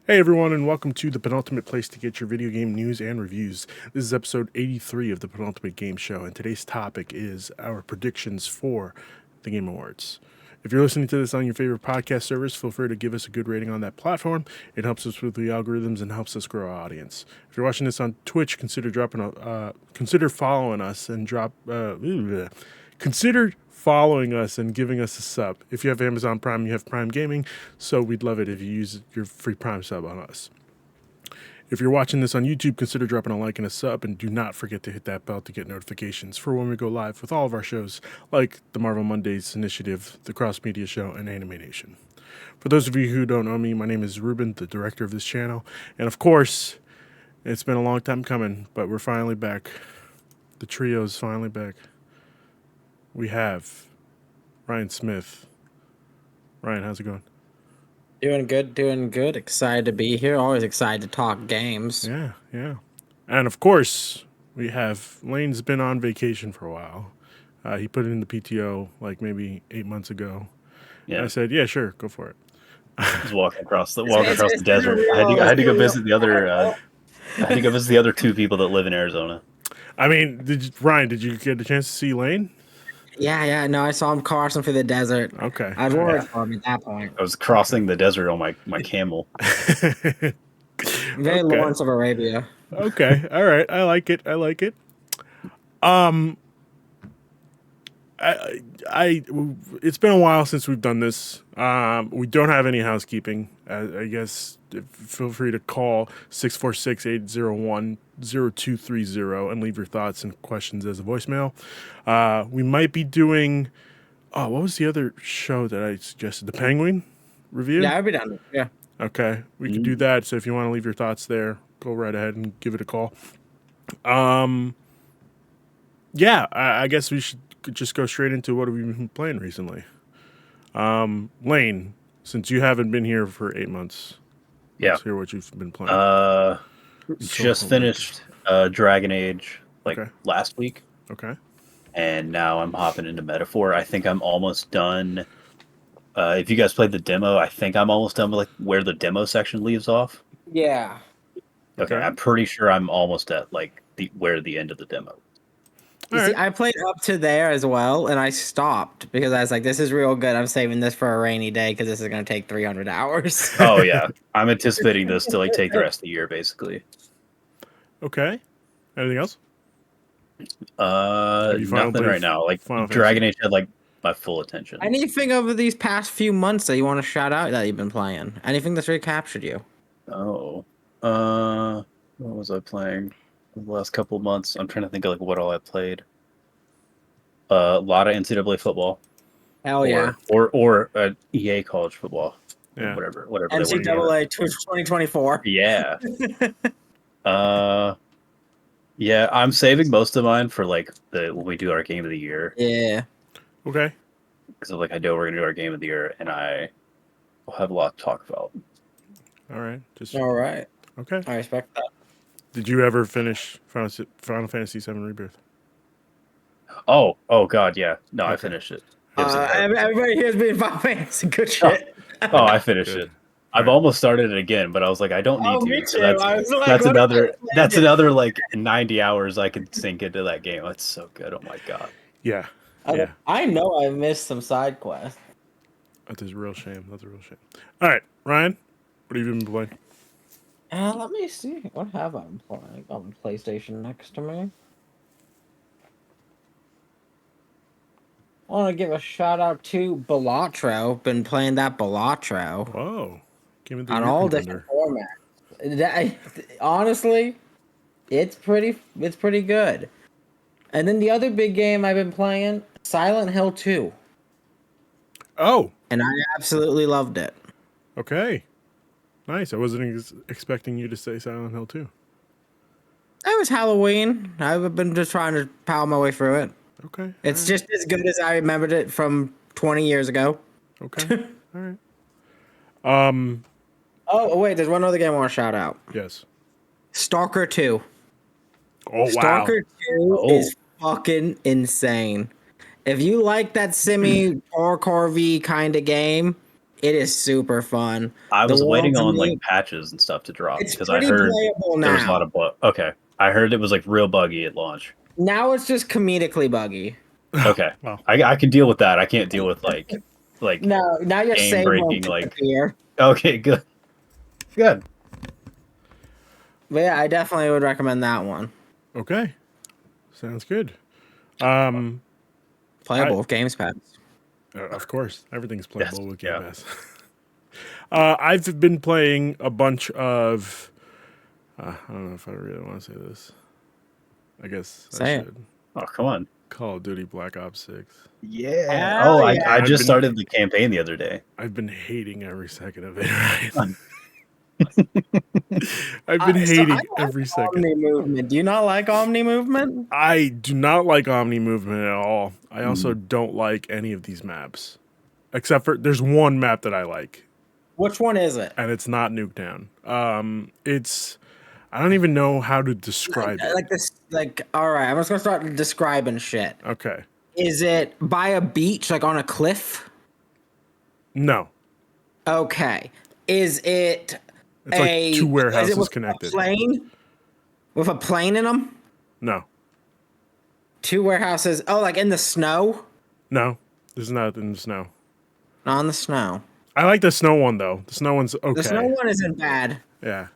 Hey everyone, and welcome to the Penultimate place to get your video game news and reviews. This is episode 83 of the Penultimate Game Show, and today's topic is our predictions for the Game Awards. If you're listening to this on your favorite podcast service, feel free to give us a good rating on that platform. It helps us with the algorithms and helps us grow our audience. If you're watching this on Twitch, consider following us and consider following us and giving us a sub. If you have Amazon Prime, you have Prime Gaming, so we'd love it if you use your free Prime sub on us. If you're watching this on YouTube, consider dropping a like and a sub, and do not forget to hit that bell to get notifications for when we go live with all of our shows, like the Marvel Mondays Initiative, the Cross Media Show, and Anime Nation. For those of you who don't know me, my name is Ruben, the director of this channel, and of course, it's been a long time coming, but we're finally back. The trio's finally back. We have Ryan Smith. Ryan, how's it going? Doing good. Excited to be here. Always excited to talk games. Yeah. And of course, we have Lane's been on vacation for a while. He put it in the PTO like maybe 8 months ago. Yeah. And I said, yeah, sure, go for it. Just walking across the desert. I had to go visit the other. I had to go visit the other two people that live in Arizona. I mean, Ryan, did you get a chance to see Lane? Yeah. No, I saw him crossing through the desert. Okay. I was worried for him at that point. I was crossing the desert on my camel. Very Lawrence of Arabia. Okay. All right. I like it. It's been a while since we've done this. We don't have any housekeeping. I guess feel free to call 646-801-0230 and leave your thoughts and questions as a voicemail. We might be doing, what was the other show that I suggested? The Penguin review? Yeah, I'll be done. Yeah. Okay. We could do that. So if you want to leave your thoughts there, go right ahead and give it a call. Yeah, I guess we should just go straight into what have we been playing recently. Lane, since you haven't been here for 8 months, let's hear what you've been playing. Just finished Dragon Age last week. Okay. And now I'm hopping into Metaphor. I think I'm almost done. If you guys played the demo, I think I'm almost done with where the demo section leaves off. Yeah. Okay. I'm pretty sure I'm almost at where the end of the demo. See, I played up to there as well, and I stopped because I was like, this is real good. I'm saving this for a rainy day because this is going to take 300 hours. Oh, yeah. I'm anticipating this to take the rest of the year, basically. Okay. Anything else? Nothing right now. Dragon Age had my full attention. Anything over these past few months that you want to shout out that you've been playing? Anything that's really captured you? Oh. What was I playing? The last couple of months, I'm trying to think of what all I played. A lot of NCAA football. Hell yeah! Or EA college football. Yeah. Whatever. NCAA 2024. Yeah. Yeah. I'm saving most of mine for when we do our game of the year. Yeah. Okay. Because I know we're gonna do our game of the year, and I will have a lot to talk about. All right. All right. Okay. I respect that. Did you ever finish Final Fantasy VII Rebirth? Oh God, yeah. No, okay. I finished it. Everybody here's been Final Fantasy. Good shit. Oh, I finished it. I've almost started it again, but I was like, I don't need to. Me too. So that's another 90 hours I could sink into that game. It's so good. Oh my god. Yeah. I know I missed some side quests. That's a real shame. All right, Ryan, what have you been playing? Let me see. What have I been playing? I got my PlayStation next to me. I want to give a shout out to Balatro. Been playing that Balatro. Whoa. On all different formats. Honestly, it's pretty good. And then the other big game I've been playing, Silent Hill 2. Oh. And I absolutely loved it. Okay. Nice. I wasn't expecting you to say Silent Hill 2. It was Halloween. I've been just trying to power my way through it. Okay. It's just as good as I remembered it from 20 years ago. Okay. All right. Oh, wait. There's one other game I want to shout out. Yes. Stalker 2. Oh, wow. Stalker 2 is fucking insane. If you like that semi-parkour V kind of game, It is super fun. I The was waiting world's on neat. like patches and stuff to drop It's because I pretty heard playable there was a now. lot of bug. Okay, I heard it was like real buggy at launch. Now it's just comedically buggy. Okay, Well, I can deal with that. I can't deal with like No, now your game save won't breaking. Like disappear. okay, good, good. But yeah, I definitely would recommend that one. okay. Sounds good. Um, Playable with Games Pass. of course, everything's Yes, playable with Game yeah. Pass. I've been playing a bunch of. I don't know if I really want to say this. I guess I Say it. should. Oh come on. Call of Duty Black Ops 6. Yeah. Hell Oh, yeah. I I've just been- started the campaign the other day. I've been hating every second of it. Right? Fun. I've been So I hating like every second. Omni movement. Do you not like Omni movement? I do not like Omni movement at all. I also don't like any of these maps, except for there's one map that I like, Which one is it? and it's not Nuketown. It's I don't even know how to describe it. Like this, like, all right, I'm just gonna start describing shit. Okay, Is it by a beach, like on a cliff? no, Okay. Is it it's like two warehouses with connected. A plane? With a plane in them? No, Two warehouses. Oh, like in the snow? no, there's not in the snow. Not in the snow. I like the snow one though. The snow one's okay. The snow one isn't bad. Yeah,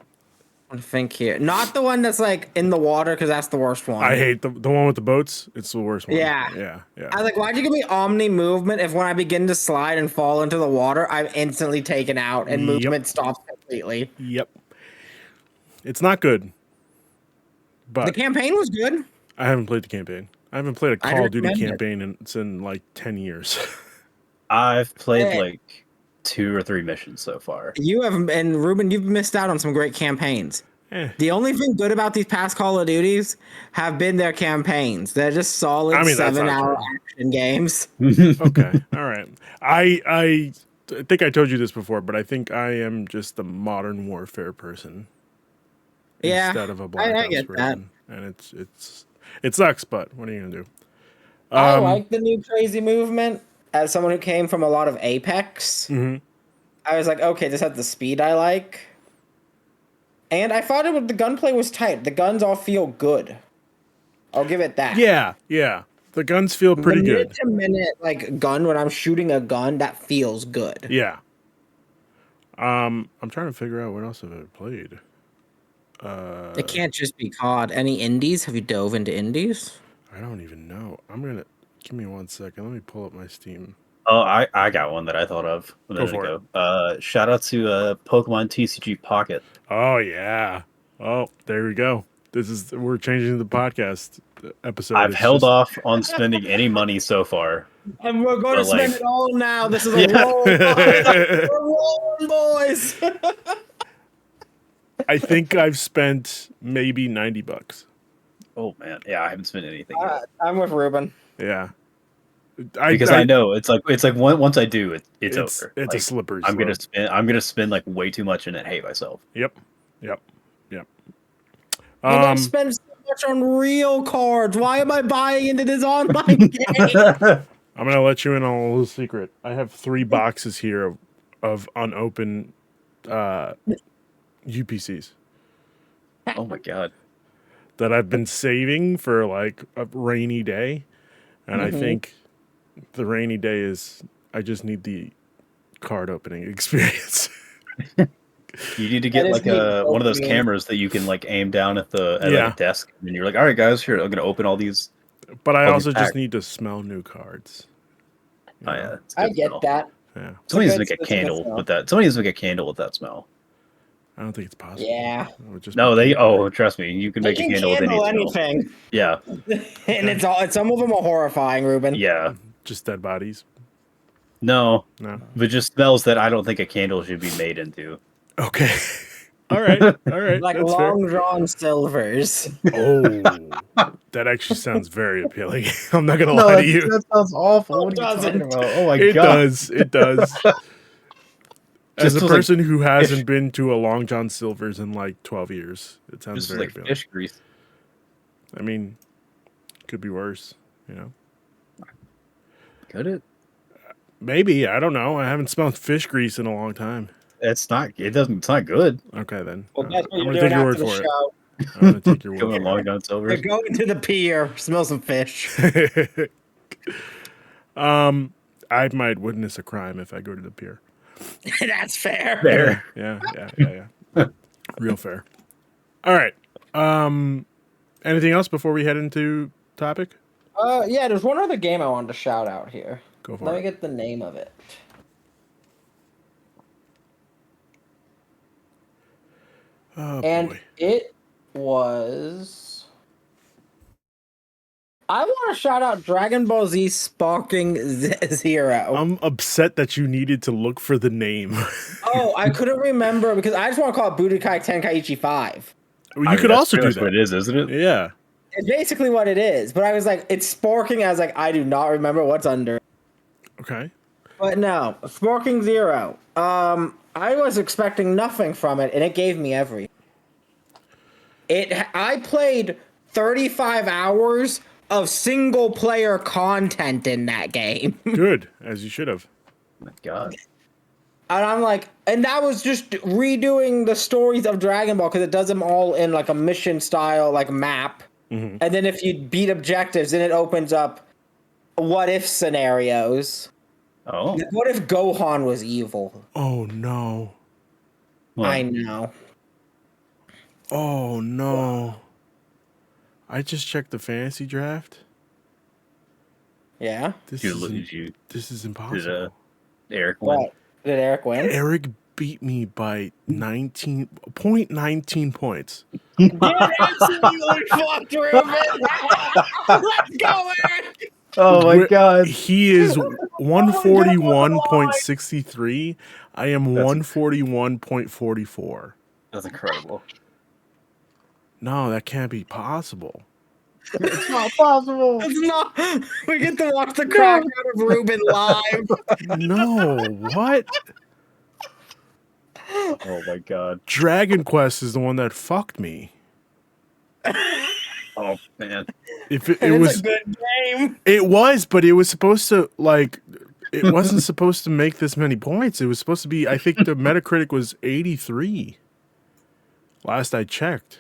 I think here. Not the one that's like in the water, because that's the worst one. I hate the one with the boats. It's the worst one. Yeah. yeah, yeah. I was like, why'd you give me Omni movement if when I begin to slide and fall into the water, I'm instantly taken out and Yep. movement stops completely? Yep. It's not good. The But campaign was good. I haven't played the campaign. I haven't played a I'd Call of Duty recommend it. campaign in like 10 years. I've played Hey. like 2 or 3 missions so far. You have, and Ruben, you've missed out on some great campaigns. Eh. The only thing good about these past Call of Duties have been their campaigns. They're just solid I mean, that's not 7-hour true. action games. Okay. All right. I think I told you this before, but I think I am just a modern warfare person. Yeah, Instead of a Black I Ops get that. person. And it sucks, but what are you gonna do? I like the new crazy movement. As someone who came from a lot of Apex, Mhm. I was like, okay, this has the speed I like. And I thought the gunplay was tight. The guns all feel good. I'll give it that. Yeah, yeah. The guns feel pretty the good. minute to minute like gun when I'm shooting a gun, that feels good. Yeah. I'm trying to figure out what else have I played. It can't just be COD. Any indies? Have you dove into indies? I don't even know. Give me 1 second. Let me pull up my Steam. Oh, I got one that I thought of a minute for ago. Shout out to Pokemon TCG Pocket. Oh yeah. Oh, there we go. We're changing the podcast episode. I've It's held just- off on spending any money so far. And we're going to But, like- spend it all now. This is a Yeah. roll. We're rolling, boys. I think I've spent maybe $90. Oh man, yeah, I haven't spent anything yet. I'm with Ruben. Yeah. Because I know it's like once I do it's over. It's Like, a slippery I'm slope. gonna spend like way too much and then hate myself. Yep. And I spend so much on real cards. Why am I buying into this online game? I'm gonna let you in on a little secret. I have 3 boxes here of unopened UPCs Oh my god. that I've been saving for like a rainy day, and I think the rainy day is I just need the card opening experience. You need to That get is like neat. one of those Opening. cameras that you can like aim down at Yeah. like, a desk, and you're like, all right, guys, here I'm gonna open all these. But I All also these just packs. need to smell new cards. You Oh know? yeah, it's I good get smell. that. Yeah. Somebody needs to It's make a a good- it's a good candle smell. with that. Somebody needs to make a candle with that smell. I don't think it's possible. Yeah. It would just No, be they. too- Oh, trust me, you can They make a can candle with any candle smell. anything. Yeah, And it's some of them are horrifying, Ruben. yeah. just dead bodies. No, No. but just smells that I don't think a candle should be made into. Okay. All right. All right. Like That's fair. long drawn silvers. Oh, that actually sounds very appealing. I'm not gonna lie to you. that sounds awful. What are you talking about? Oh my It does. It does. As Just a feels like person who hasn't fish. been to a Long John Silver's in like 12 years, it sounds Just very like appealing. fish grease. I mean, could be worse, you know. Could it? Maybe, I don't know. I haven't smelled fish grease in a long time. It's not. It doesn't. It's not good. Okay, then. Well, that's what I'm you're going to doing take your after word the for it. show. I'm going to take your word Going for long guns over. You're going to the pier, smell some fish. it. I might witness a crime if I go to the pier. That's fair. There. Yeah. Real fair. All right. Anything else before we head into topic? Yeah, there's one other game I wanted to shout out here. Go for Let it. me get the name of it. Oh, And boy. it was. I want to shout out Dragon Ball Z Sparking Zero. I'm upset that you needed to look for the name. Oh, I couldn't remember because I just want to call it Budokai Tenkaichi 5. You could that's also pretty do much that. what it is, isn't it? Yeah. It's basically what it is, but I was like, it's Sparking. I was like, I do not remember what's under. Okay. But no, Sparking Zero. I was expecting nothing from it, and it gave me everything. I played 35 hours of single player content in that game. Good, as you should have. Oh my God. And I'm like, and that was just redoing the stories of Dragon Ball because it does them all in like a mission style, like map. Mm-hmm. And then if you beat objectives, then it opens up what if scenarios. Oh. Like, what if Gohan was evil? Oh, no. What? I know. Oh, no. I just checked the fantasy draft. Yeah. This Did is impossible. Eric win? What? Did Eric win? Eric beat me by 19 points. Get absolutely fucked, Ruben. Let's go, Eric. Oh my God. He is 141.63. I am 141.44. That's incredible. No, that can't be possible. It's not possible. It's not. We get to watch the crack out of Ruben live. No, what? Oh my God. Dragon Quest is the one that fucked me. Oh man. If it It's was a good game. It was, but it was supposed to it wasn't supposed to make this many points. It was supposed to be, I think the Metacritic was 83. Last I checked.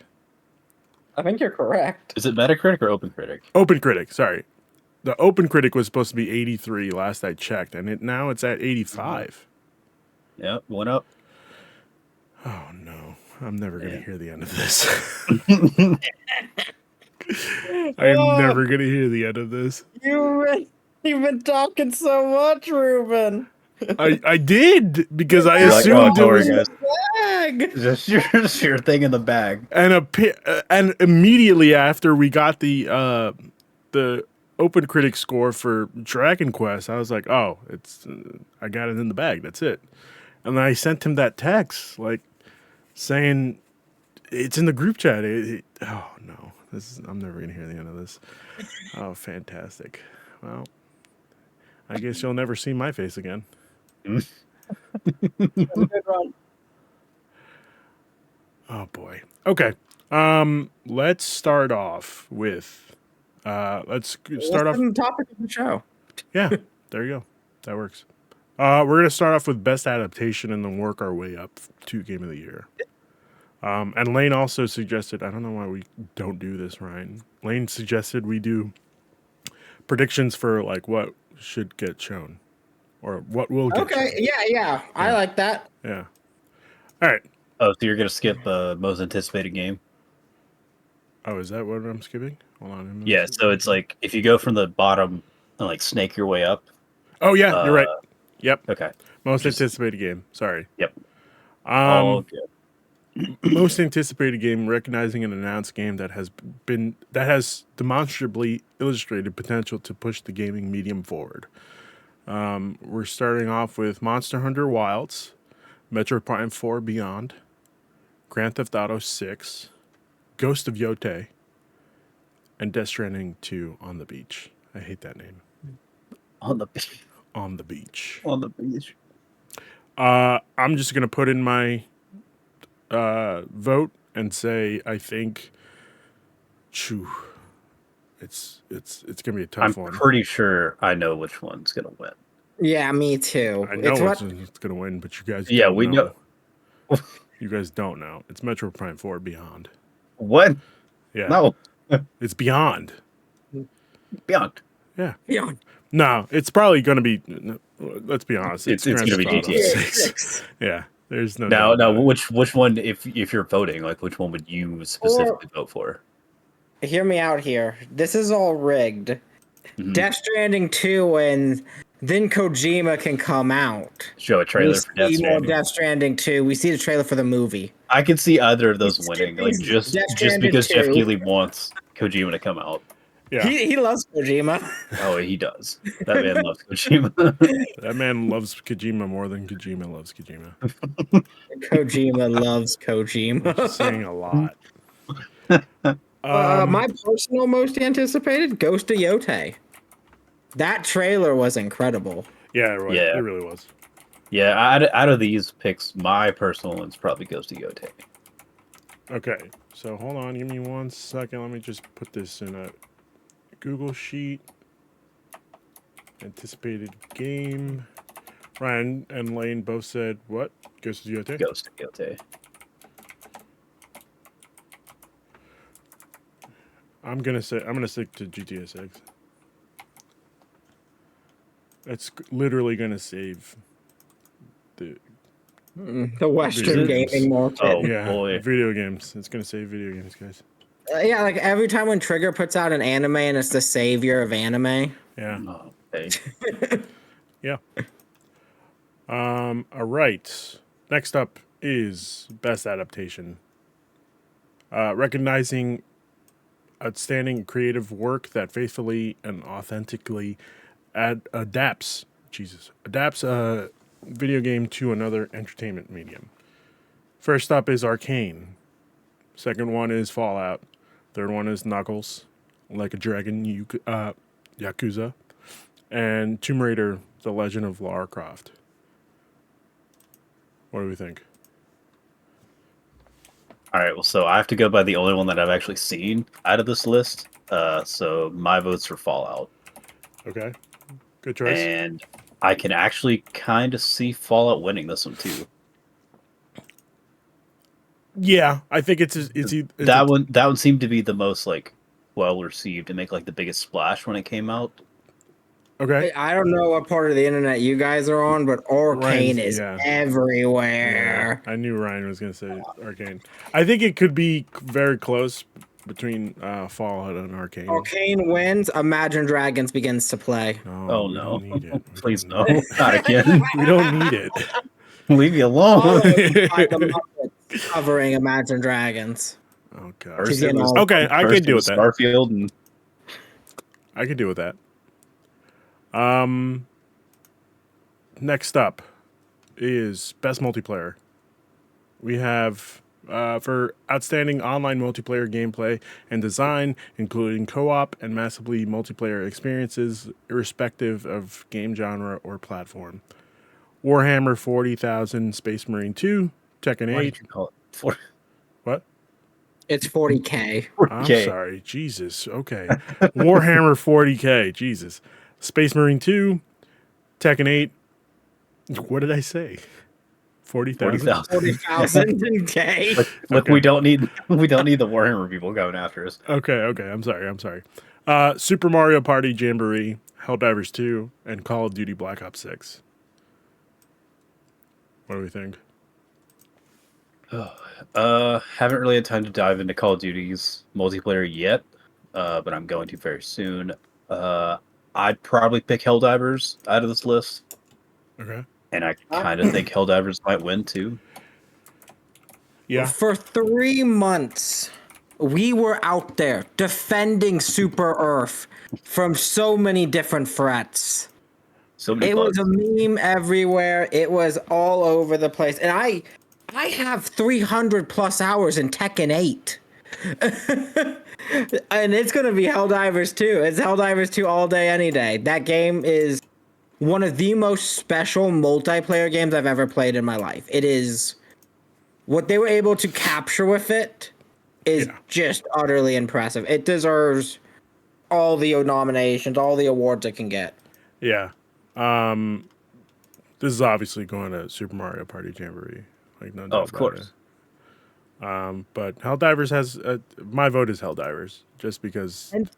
I think you're correct. Is it Metacritic or OpenCritic? OpenCritic, sorry. The OpenCritic was supposed to be 83 last I checked, and now it's at 85. Yep, went up. Oh no. I'm never going to hear the end of this. I am never going to hear the end of this. You've been talking so much, Ruben. I did because I You're like, assumed oh, it was guys. Bag. Just your thing in the bag. and immediately after we got the OpenCritic score for Dragon Quest, I was like, oh, it's I got it in the bag. That's it. And then I sent him that text like saying it's in the group chat. Oh no, I'm never gonna hear the end of this. Oh, fantastic. Well, I guess you'll never see my face again. Good run. Oh boy. Okay. Let's start off with let's start off. What's the topic of the show? Yeah, there you go. That works. We're gonna start off with best adaptation and then work our way up to game of the year. And Lane also suggested, I don't know why we don't do this, Ryan. Lane suggested we do predictions for like what should get shown or what will get shown. Okay, yeah. I like that. Yeah. All right. Oh, so you're gonna skip most anticipated game? Oh, is that what I'm skipping? Hold on. Yeah. So it's like if you go from the bottom and like snake your way up. Oh yeah, you're right. Yep. Okay. Most anticipated game. Sorry. Yep. All good. Most anticipated game, recognizing an announced game that has demonstrably illustrated potential to push the gaming medium forward. We're starting off with Monster Hunter Wilds, Metroid Prime 4 Beyond, Grand Theft Auto 6, Ghost of Yotei, and Death Stranding 2 On the Beach. I hate that name. On the beach. On the Beach. On the beach. I'm just gonna put in my vote and say I think, it's gonna be a tough one. I'm pretty sure I know which one's gonna win. Yeah, me too. I know It's what it's going to win, but you guys Yeah, don't we know. You guys don't know. It's Metroid Prime 4 Beyond. What? Yeah. No, It's Beyond. Beyond. Yeah. Beyond. No, it's probably going to be. Let's be honest. It's Grand gonna be Theft Auto GTA. 6. Yeah. There's no Now, doubt about it. which one? If you're voting, like, which one would you specifically vote for? Hear me out here. This is all rigged. Mhm. Death Stranding 2 and then Kojima can come out. Show a trailer for Death See more Stranding. Death Stranding 2. We see the trailer for the movie. I could see either of those It's winning, like Death just Stranding because Jeff 2. Keighley wants Kojima to come out. Yeah. He loves Kojima. Oh, he does. That man loves Kojima. That man loves Kojima more than Kojima loves Kojima. Kojima loves Kojima. Just saying a lot. My personal most anticipated, Ghost of Yote. That trailer was incredible. Yeah, right. Yeah. It really was. Yeah, out of these picks, my personal one's probably goes to Yote. Okay, so hold on. Give me 1 second. Let me just put this in a Google Sheet. Anticipated game. Ryan and Lane both said what? Ghost of Yote? Goes to Yote. I'm gonna stick to GTA 6. That's literally gonna save the The Western Games. gaming market. Oh yeah boy. video games. It's gonna save video games, guys. Yeah, like every time when Trigger puts out an anime and it's the savior of anime. Yeah, Oh, hey. yeah. All right. Next up is best adaptation. Recognizing outstanding creative work that faithfully and authentically adapts a video game to another entertainment medium. First up is Arcane. Second one is Fallout. Third one is Knuckles, Like a Dragon, Yakuza, and Tomb Raider: The Legend of Lara Croft. What do we think? All right, well, so I have to go by the only one that I've actually seen out of this list. So my vote's for Fallout. Okay, good choice. And I can actually kind of see Fallout winning this one too. Yeah, I think it's That one seemed to be the most like well received and make like the biggest splash when it came out. okay. I don't know what part of the internet you guys are on, but Arcane is Yeah. everywhere. I knew Ryan was going to say Arcane. I think it could be very close between Fallout and Arcane. Arcane wins, Imagine Dragons begins to play. Oh we no! don't need it. We Please don't no, need not again. it. We don't need it. Leave me All alone. by the Muppets covering Imagine Dragons. Oh god. First She's it was, Okay, I first could it deal was with that. Starfield and I could deal with that. Next up is best multiplayer. We have for outstanding online multiplayer gameplay and design, including co-op and massively multiplayer experiences, irrespective of game genre or platform. Warhammer 40,000, Space Marine 2, Tekken what 8. did you call it? For What? It's 40K. I'm 4K. sorry. Jesus. Okay. Warhammer 40K. Jesus. Space Marine 2, Tekken 8. What did I say? 40,000? 40,000 K. Look, Okay. we don't need the Warhammer people going after us. Okay. I'm sorry. Super Mario Party Jamboree, Helldivers 2, and Call of Duty Black Ops 6. What do we think? Haven't really had time to dive into Call of Duty's multiplayer yet, but I'm going to very soon. I'd probably pick Helldivers out of this list, Okay. and I kind of think Helldivers might win too. Yeah. For 3 months, we were out there defending Super Earth from so many different threats. So many It was bugs. a meme everywhere. It was all over the place. And I have 300 plus hours in Tekken 8. And it's going to be Helldivers 2. It's Helldivers 2 all day, any day. That game is one of the most special multiplayer games I've ever played in my life. It is what they were able to capture with it is just utterly impressive. It deserves all the nominations, all the awards it can get. Yeah. This is obviously going to Super Mario Party Jamboree. Like, no Oh, doubt of about it. course. But Helldivers has my vote is Helldivers, just because And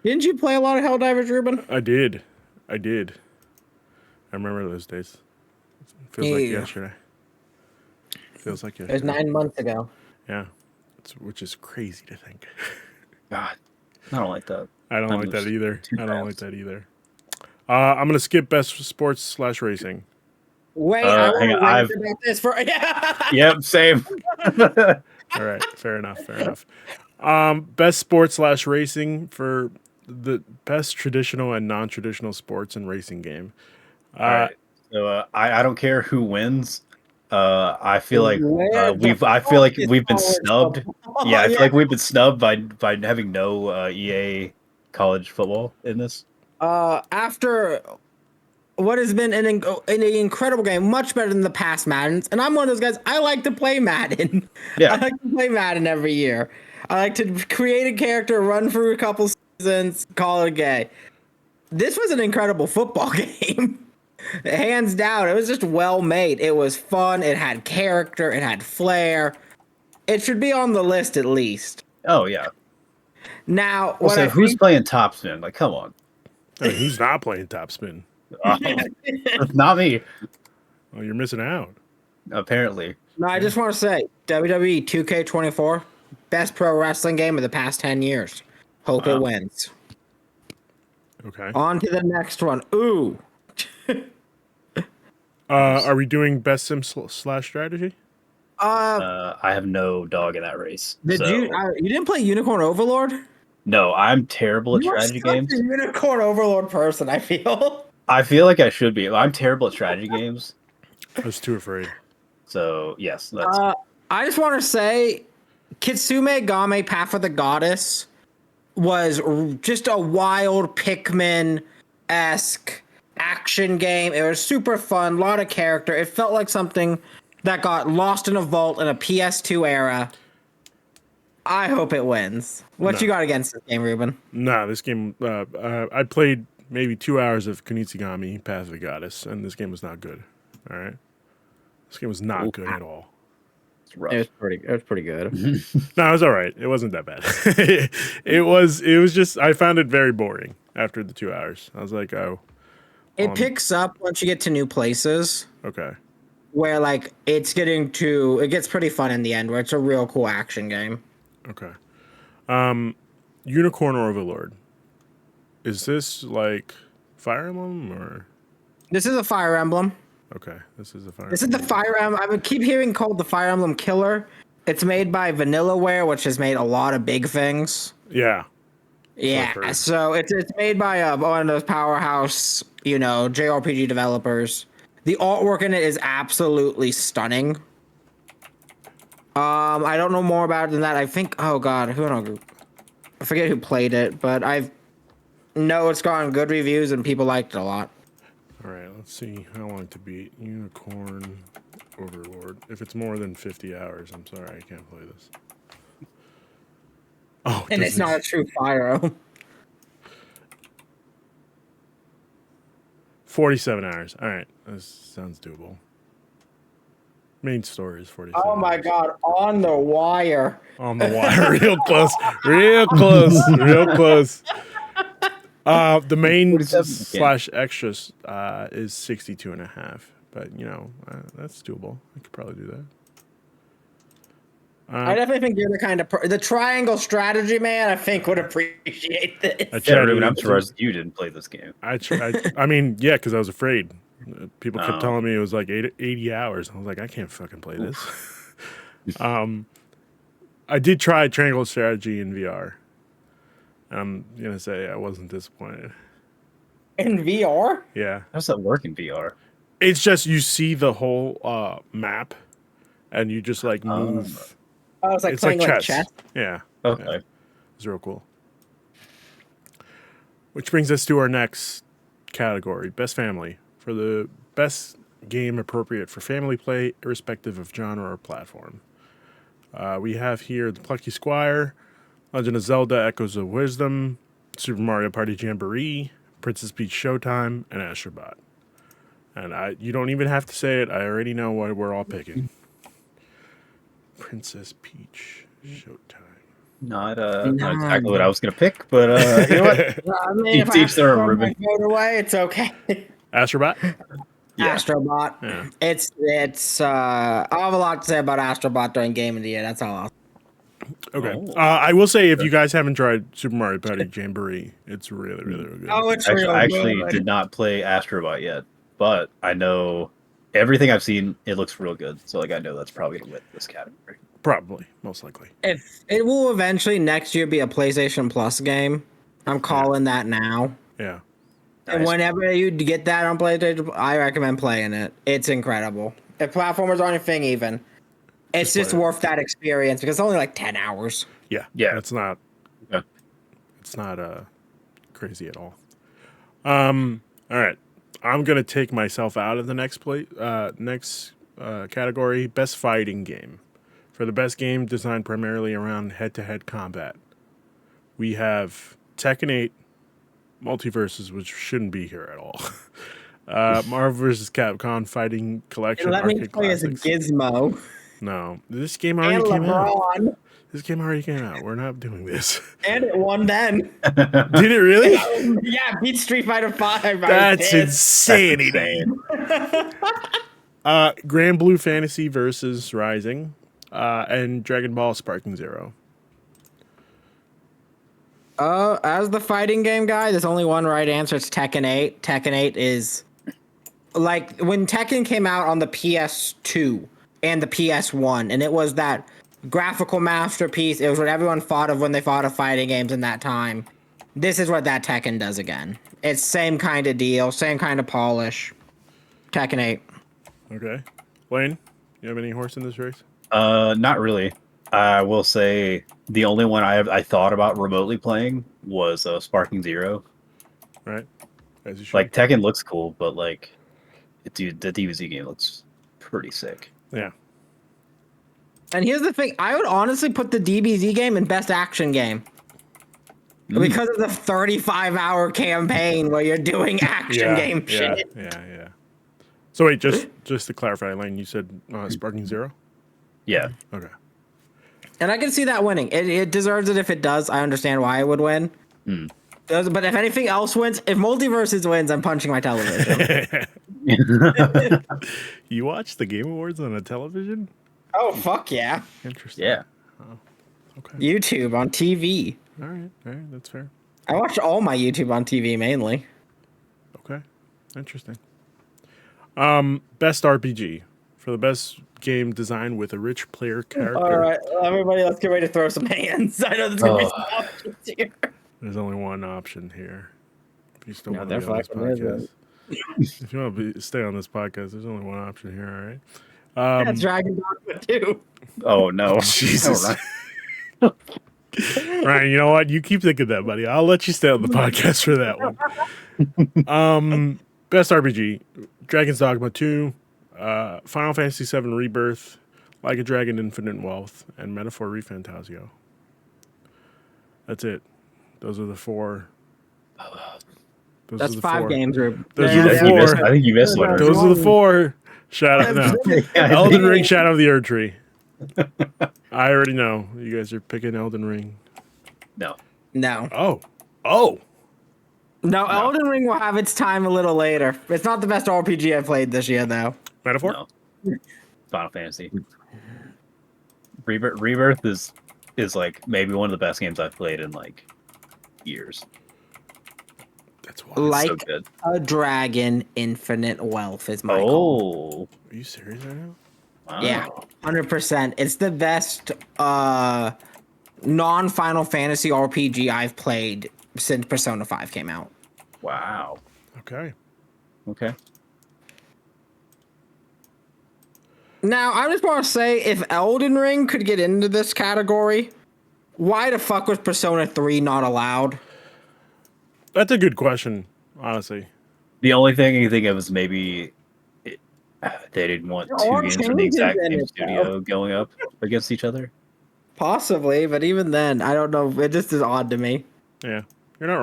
didn't you play a lot of Helldivers, Ruben? I did. I remember those days. Feels like Yeah. yesterday. Feels like It was yesterday. 9 months ago. Yeah, which is crazy to think. God, I don't like that. I don't Time like that moves either. too I don't like fast. that either. I'm gonna skip best sports / racing. Wait, I Hang want on, to rant about this for. Yep, same. All right, fair enough. Fair enough. Best sports / racing for the best traditional and non-traditional sports and racing game. All right. So I don't care who wins. I feel like Where the I feel fuck like is we've been college snubbed. football? Yeah, I feel like we've been snubbed by having no EA college football in this. After what has been an incredible game, much better than the past Maddens. And I'm one of those guys. I like to play Madden. I Yeah. like to play Madden every year. I like to create a character, run through a couple seasons, call it a day. This was an incredible football game. Hands down, it was just well made. It was fun. It had character. It had flair. It should be on the list at least. Oh yeah. Now, what Also, I who's think, playing Topspin? Like, come on. I mean, who's not playing Topspin? Oh, not me. Oh, you're missing out. Apparently. no, I just want to say WWE 2K24, best pro wrestling game of the past 10 years. Hope it Wow. wins. Okay. On to the next one. Ooh. Are we doing best sim / strategy? I have no dog in that race. Did so, you didn't play Unicorn Overlord? No, I'm terrible at You are strategy such games. a Unicorn Overlord person, I feel. I feel like I should be. I'm terrible at strategy games. I was too afraid. So yes, that's I just want to say Kitsume Game Path of the Goddess was just a wild Pikmin-esque action game. It was super fun, a lot of character. It felt like something that got lost in a vault in a PS2 era. I hope it wins. What No. you got against this game, Ruben? Nah, this game. I played maybe 2 hours of Kunitsigami Path of the Goddess, and this game was not good. All right, this game was not good at all. it's rough. It was pretty good. No, it was all right. It wasn't that bad. It was just. I found it very boring after the 2 hours. I was like, oh, It picks up once you get to new places, okay. where like it gets pretty fun in the end, where it's a real cool action game. Okay. Unicorn Overlord. Is this like Fire Emblem or? This is a Fire Emblem. Okay, this is a Fire. This is the Fire Emblem. I would keep hearing called the Fire Emblem Killer. It's made by Vanillaware, which has made a lot of big things. Yeah. Yeah, heard. so it's made by one of those powerhouse, JRPG developers. The artwork in it is absolutely stunning. I don't know more about it than that. I think, oh god, I forget who played it, but I know it's gotten good reviews and people liked it a lot. All right, let's see how long to beat Unicorn Overlord. If it's more than 50 hours, I'm sorry, I can't play this. Oh, And it's not a true Fire Emblem. 47 hours. All right, this sounds doable. Main story is 47. Oh my hours. god, on the wire. On the wire, real close, real close, real close. The main 47 / extras is 62 and a half, but that's doable. I could probably do that. I definitely think you're the kind of the triangle strategy man. I think would appreciate this. I Yeah, tried Ruben, to- I'm surprised you didn't play this game. I mean, yeah, because I was afraid. People kept Oh. telling me it was like 80 hours. I was like, I can't fucking play this. I did try Triangle Strategy in VR. I'm gonna say I wasn't disappointed. In VR? Yeah, How does that work in VR? it's just you see the whole map, and you just like move. Oh, it's like It's playing like like chess. chess. Yeah, Okay. yeah. It's real cool. Which brings us to our next category: Best Family, for the best game appropriate for family play, irrespective of genre or platform. We have here The Plucky Squire, Legend of Zelda: Echoes of Wisdom, Super Mario Party Jamboree, Princess Peach Showtime, and Astrobot. And you don't even have to say it. I already know what we're all picking. Princess Peach, Showtime. Not exactly what I was gonna pick, but you know what? I mean, if I have Each to their own, throw my Ruben. vote away, it's okay. Astrobot? Yeah. Astrobot. Yeah. It's I have a lot to say about Astrobot during Game of the Year. That's all. Okay. Oh. I will say, if you guys haven't tried Super Mario Party Jamboree, it's really, really, really good. Oh, it's Actually, real I actually good. did not play Astrobot yet, but I know everything I've seen. It looks real good, so like I know that's probably gonna win this category. Probably, most likely. If it will eventually next year be a PlayStation Plus game, I'm calling that now. Yeah. And Nice. whenever you get that on PlayStation, I recommend playing it. It's incredible. If platformers aren't a thing, even it's Just just play it. worth that experience because it's only like 10 hours. Yeah. Yeah. It's not. Okay. It's not crazy at all. All right. I'm gonna take myself out of the next category. Best fighting game. For the best game designed primarily around head-to-head combat, we have Tekken 8, Multiverses, which shouldn't be here at all. Marvel vs. Capcom Fighting Collection And let me Arcade play as a Classics. Gizmo No, this game and already came out. LeBron, This game already came out. We're not doing this. and it won then. Did it really? Yeah, beat Street Fighter 5. That's insanity. Insane. Grand Blue Fantasy versus Rising, and Dragon Ball Sparking Zero. As the fighting game guy, there's only one right answer. It's Tekken 8. Tekken 8 is like when Tekken came out on the PS2 and the PS1, and it was that graphical masterpiece. It was what everyone thought of when they thought of fighting games in that time. This is what that Tekken does again. It's same kind of deal, same kind of polish. Tekken 8. Okay. Wayne, you have any horse in this race? Not really. I will say the only one I thought about remotely playing was Sparking Zero. Right? As you should. Like Tekken looks cool, but like, dude, the DBZ game looks pretty sick. Yeah. And here's the thing, I would honestly put the DBZ game in best action game. Because of the 35-hour campaign where you're doing action game shit. Yeah. So wait, just to clarify, Lane, you said Sparking Zero? Yeah. Okay. And I can see that winning. It deserves it if it does. I understand why it would win. But if anything else wins, if Multiverses wins, I'm punching my television. You watch the Game Awards on a television? Oh, fuck yeah. Interesting. Yeah. Okay. YouTube on TV. All right, that's fair. I watch all my YouTube on TV mainly. Okay, interesting. Best RPG for the best game design with a rich player character. All right, everybody, let's get ready to throw some hands. I know there's gonna be some options here. There's only one option here. If you still Yeah, want to be on this there fucking podcast, if you want to stay on this podcast, there's only one option here. All right. That's Dragon Dogma 2. Oh no. Jesus. All Ryan, you know what? You keep thinking that, buddy. I'll let you stay on the podcast for that one. Best RPG: Dragon's Dogma 2, Final Fantasy VII Rebirth, Like a Dragon: Infinite Wealth, and Metaphor ReFantasio. That's it. Those are the four. That's 5 games, Rube. Those are the You missed, four. I think you missed one. Those are the four. Shout out. No. Elden Ring, Shadow of the Erd Tree. I already know. You guys are picking Elden Ring. No. No. Oh. No, Elden Ring will have its time a little later. It's not the best RPG I played this year, though. Metaphor? No. Final Fantasy. Rebirth is like maybe one of the best games I've played in like years. That's why. Like So good. a Dragon, Infinite Wealth is my call. Oh. Are you serious right now? Wow. Yeah, 100%. It's the best non-Final Fantasy RPG I've played since Persona 5 came out. Wow. Okay. Okay. Now, I just want to say, if Elden Ring could get into this category, why the fuck was Persona 3 not allowed? That's a good question, honestly. The only thing I can think of is maybe they didn't want two Or games from the exact changes in same it, studio going up against each other. Possibly, but even then, I don't know. It just is odd to me. Yeah. You're not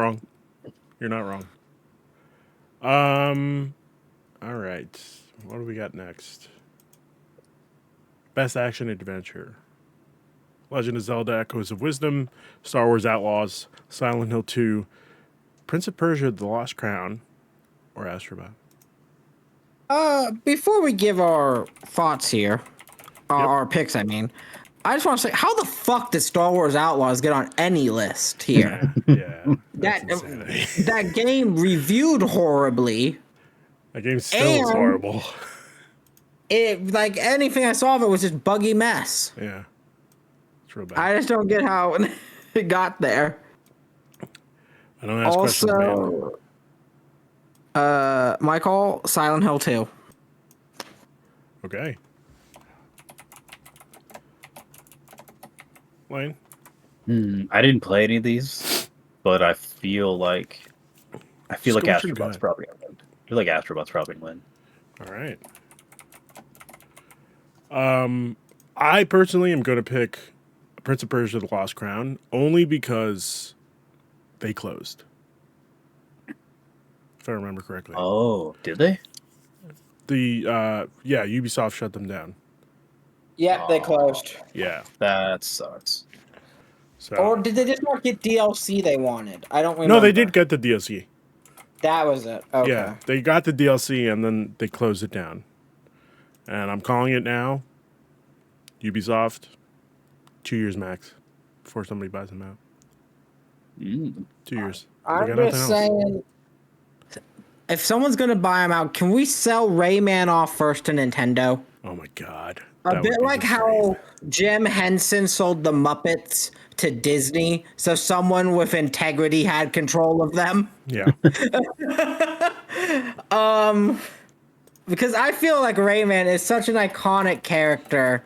wrong. All right. What do we got next? Best action adventure. Legend of Zelda: Echoes of Wisdom, Star Wars Outlaws, Silent Hill 2, Prince of Persia: The Lost Crown, or Astrobot. Before we give our thoughts here, Yep. our picks, I mean, I just want to say, how the fuck did Star Wars Outlaws get on any list here? Yeah, that's that insanity. that game reviewed horribly, That game still is and horrible. it like anything I saw of it was just buggy mess. Yeah, it's real bad. I just don't get how it got there. I don't ask questions, man. Michael, Silent Hill 2. Okay. Lane? I didn't play any of these, but I feel like Just go with your Astrobot's gut. probably gonna win. I feel like Astrobot's probably gonna win. All right. I personally am going to pick Prince of Persia: The Lost Crown only because they closed. If I remember correctly. Oh, did they? Ubisoft shut them down. Yep, they closed. Yeah. That sucks. So Or did they just not get DLC they wanted? I don't remember. no, they did get the DLC. That was it. Okay. Yeah, they got the DLC and then they closed it down. And I'm calling it now. Ubisoft, 2 years max before somebody buys them out. 2 years. They I'm got just nothing else. saying, if someone's gonna buy them out, can we sell Rayman off first to Nintendo? Oh my god. A That would bit be like insane. how Jim Henson sold the Muppets to Disney, so someone with integrity had control of them. Yeah. Because I feel like Rayman is such an iconic character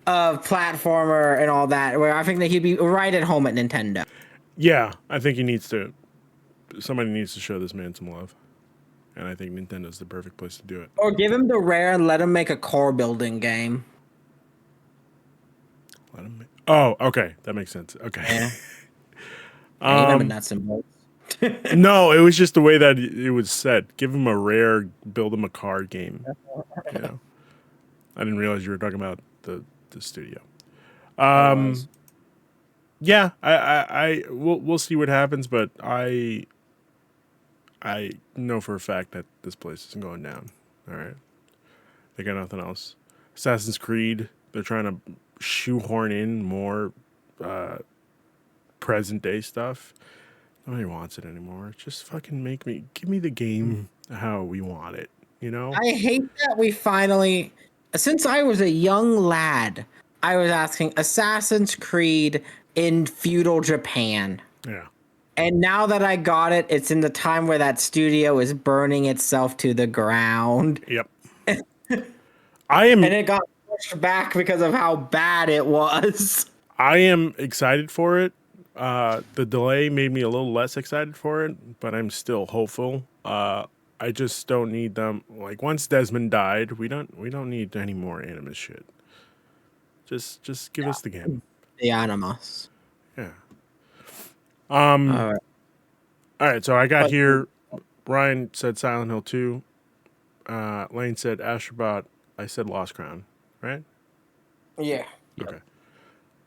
of platformer and all that, where I think that he'd be right at home at Nintendo. Yeah, I think somebody needs to show this man some love. And I think Nintendo's the perfect place to do it. Or give him the Rare and let him make a car building game. Oh, okay. That makes sense. Okay. Yeah. I remember nuts and bolts. No, it was just the way that it was said. Give him a Rare, build him a car game. You know? I didn't realize you were talking about the studio. Yeah, we'll see what happens, but I know for a fact that this place isn't going down. All right, they got nothing else. Assassin's Creed, they're trying to shoehorn in more present day stuff. Nobody wants it anymore. Just fucking give me the game how we want it. You know? I hate that we finally, since I was a young lad, I was asking Assassin's Creed in feudal Japan. Yeah. And now that I got it, it's in the time where that studio is burning itself to the ground. Yep. I am. And it got pushed back because of how bad it was. I am excited for it. The delay made me a little less excited for it, but I'm still hopeful. I just don't need them. Like once Desmond died, we don't need any more Animus shit. Just give us the game. The Animus. Yeah. All right. All right. So I got here. Ryan said Silent Hill 2. Lane said Astrobot. I said Lost Crown. Right? Yeah. Okay.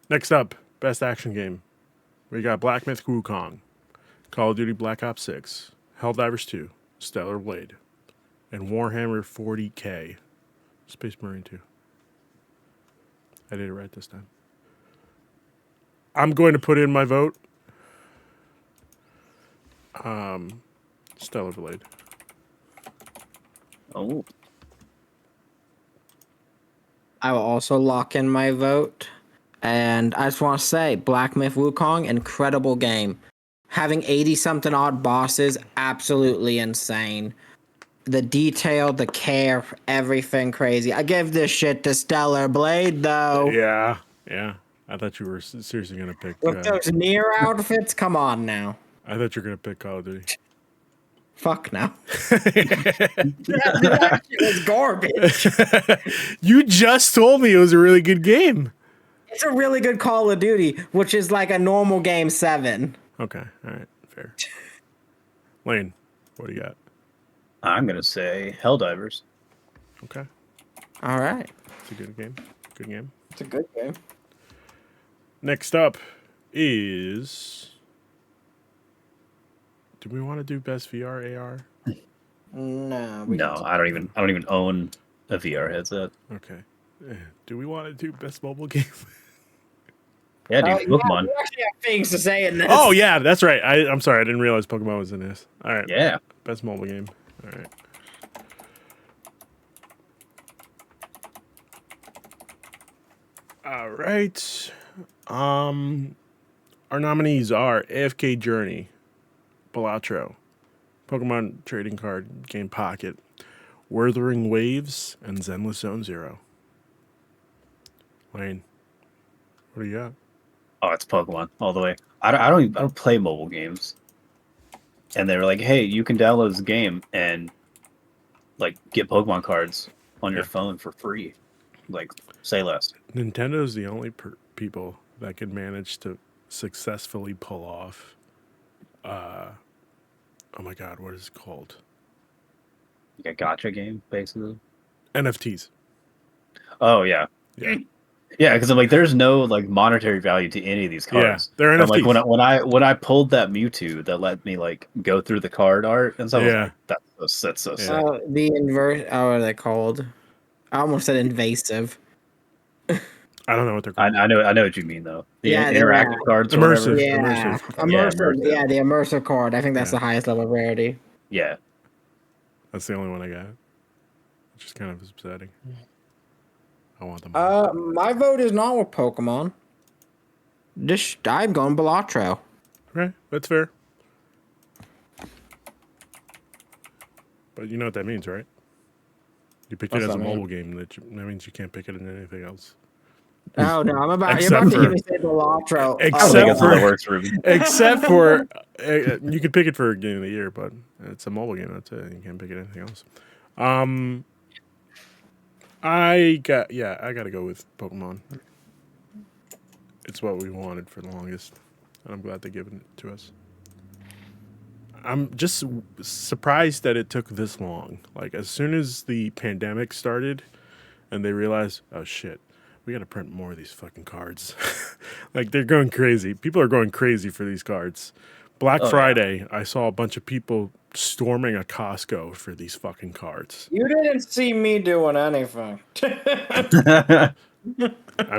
Next up, best action game. We got Black Myth Wukong, Call of Duty Black Ops 6, Helldivers 2, Stellar Blade, and Warhammer 40K, Space Marine 2. I did it right this time. I'm going to put in my vote. Stellar Blade. Oh, I will also lock in my vote. And I just want to say, Black Myth Wukong, incredible game. Having 80-something odd bosses, absolutely insane. The detail, the care, everything crazy. I give this shit to Stellar Blade, though. Yeah. I thought you were seriously going to pick. With those Nier outfits, come on now. I thought you were going to pick Call of Duty. Fuck no. that shit was garbage. You just told me it was a really good game. It's a really good Call of Duty, which is like a normal game 7. Okay. All right. Fair. Lane, what do you got? I'm gonna say Helldivers. Okay, All right. it's a good game. Good game. It's a good game. Next up is. Do we want to do best VR AR? No, No, I don't even own a VR headset. Okay. Do we want to do best mobile game? Yeah, dude, Yeah, Pokemon. we actually have things to say in this. Oh yeah, that's right. I'm sorry, I didn't realize Pokemon was in this. All right. Yeah. Best mobile game. All right. All right. Our nominees are AFK Journey, Balatro, Pokemon Trading Card Game Pocket, Wuthering Waves, and Zenless Zone Zero. Lane, what do you got? Oh, it's Pokemon all the way. I don't play mobile games. And they were like, "Hey, you can download this game and like get Pokemon cards on your Yeah. phone for free." Like, say less. Nintendo's the only people that can manage to successfully pull off. Oh my God, what is it called? Like a gotcha game, basically. NFTs. Oh yeah, Yeah, yeah. Because I'm like, there's no like monetary value to any of these yeah, cards. they're And I'm like, NFTs. when I pulled that Mewtwo that let me like go through the card art and stuff, I was Yeah. like, that's so Yeah. sick. Oh, the inverse. Oh, what are they called? I almost said invasive. I don't know what they're called. I know what you mean though. The Yeah, they interactive cards or whatever. Immersive. Yeah, Immersive card. Yeah, immersive. immersive. Yeah, the immersive card. I think that's Yeah. the highest level of rarity. Yeah. That's the only one I got, which is kind of upsetting. I want them all. My vote is not with Pokemon. I'm going Balatro. Right, that's fair. But you know what that means, right? You picked it What's as a that mean? mobile game. That means you can't pick it in anything else. Oh no, you're about Except to hear for- me say Balatro. I don't think Except that's how for- that works, Ruby. Except for you can pick it for game of the year, but it's a mobile game. That's it. You can't pick it anything else. I got to go with Pokemon. It's what we wanted for the longest, and I'm glad they're giving it to us. I'm just surprised that it took this long. Like as soon as the pandemic started, and they realized, oh shit, we got to print more of these fucking cards. Like they're going crazy. People are going crazy for these cards. Black Oh, yeah. Friday, I saw a bunch of people storming a Costco for these fucking cards. You didn't see me doing anything. I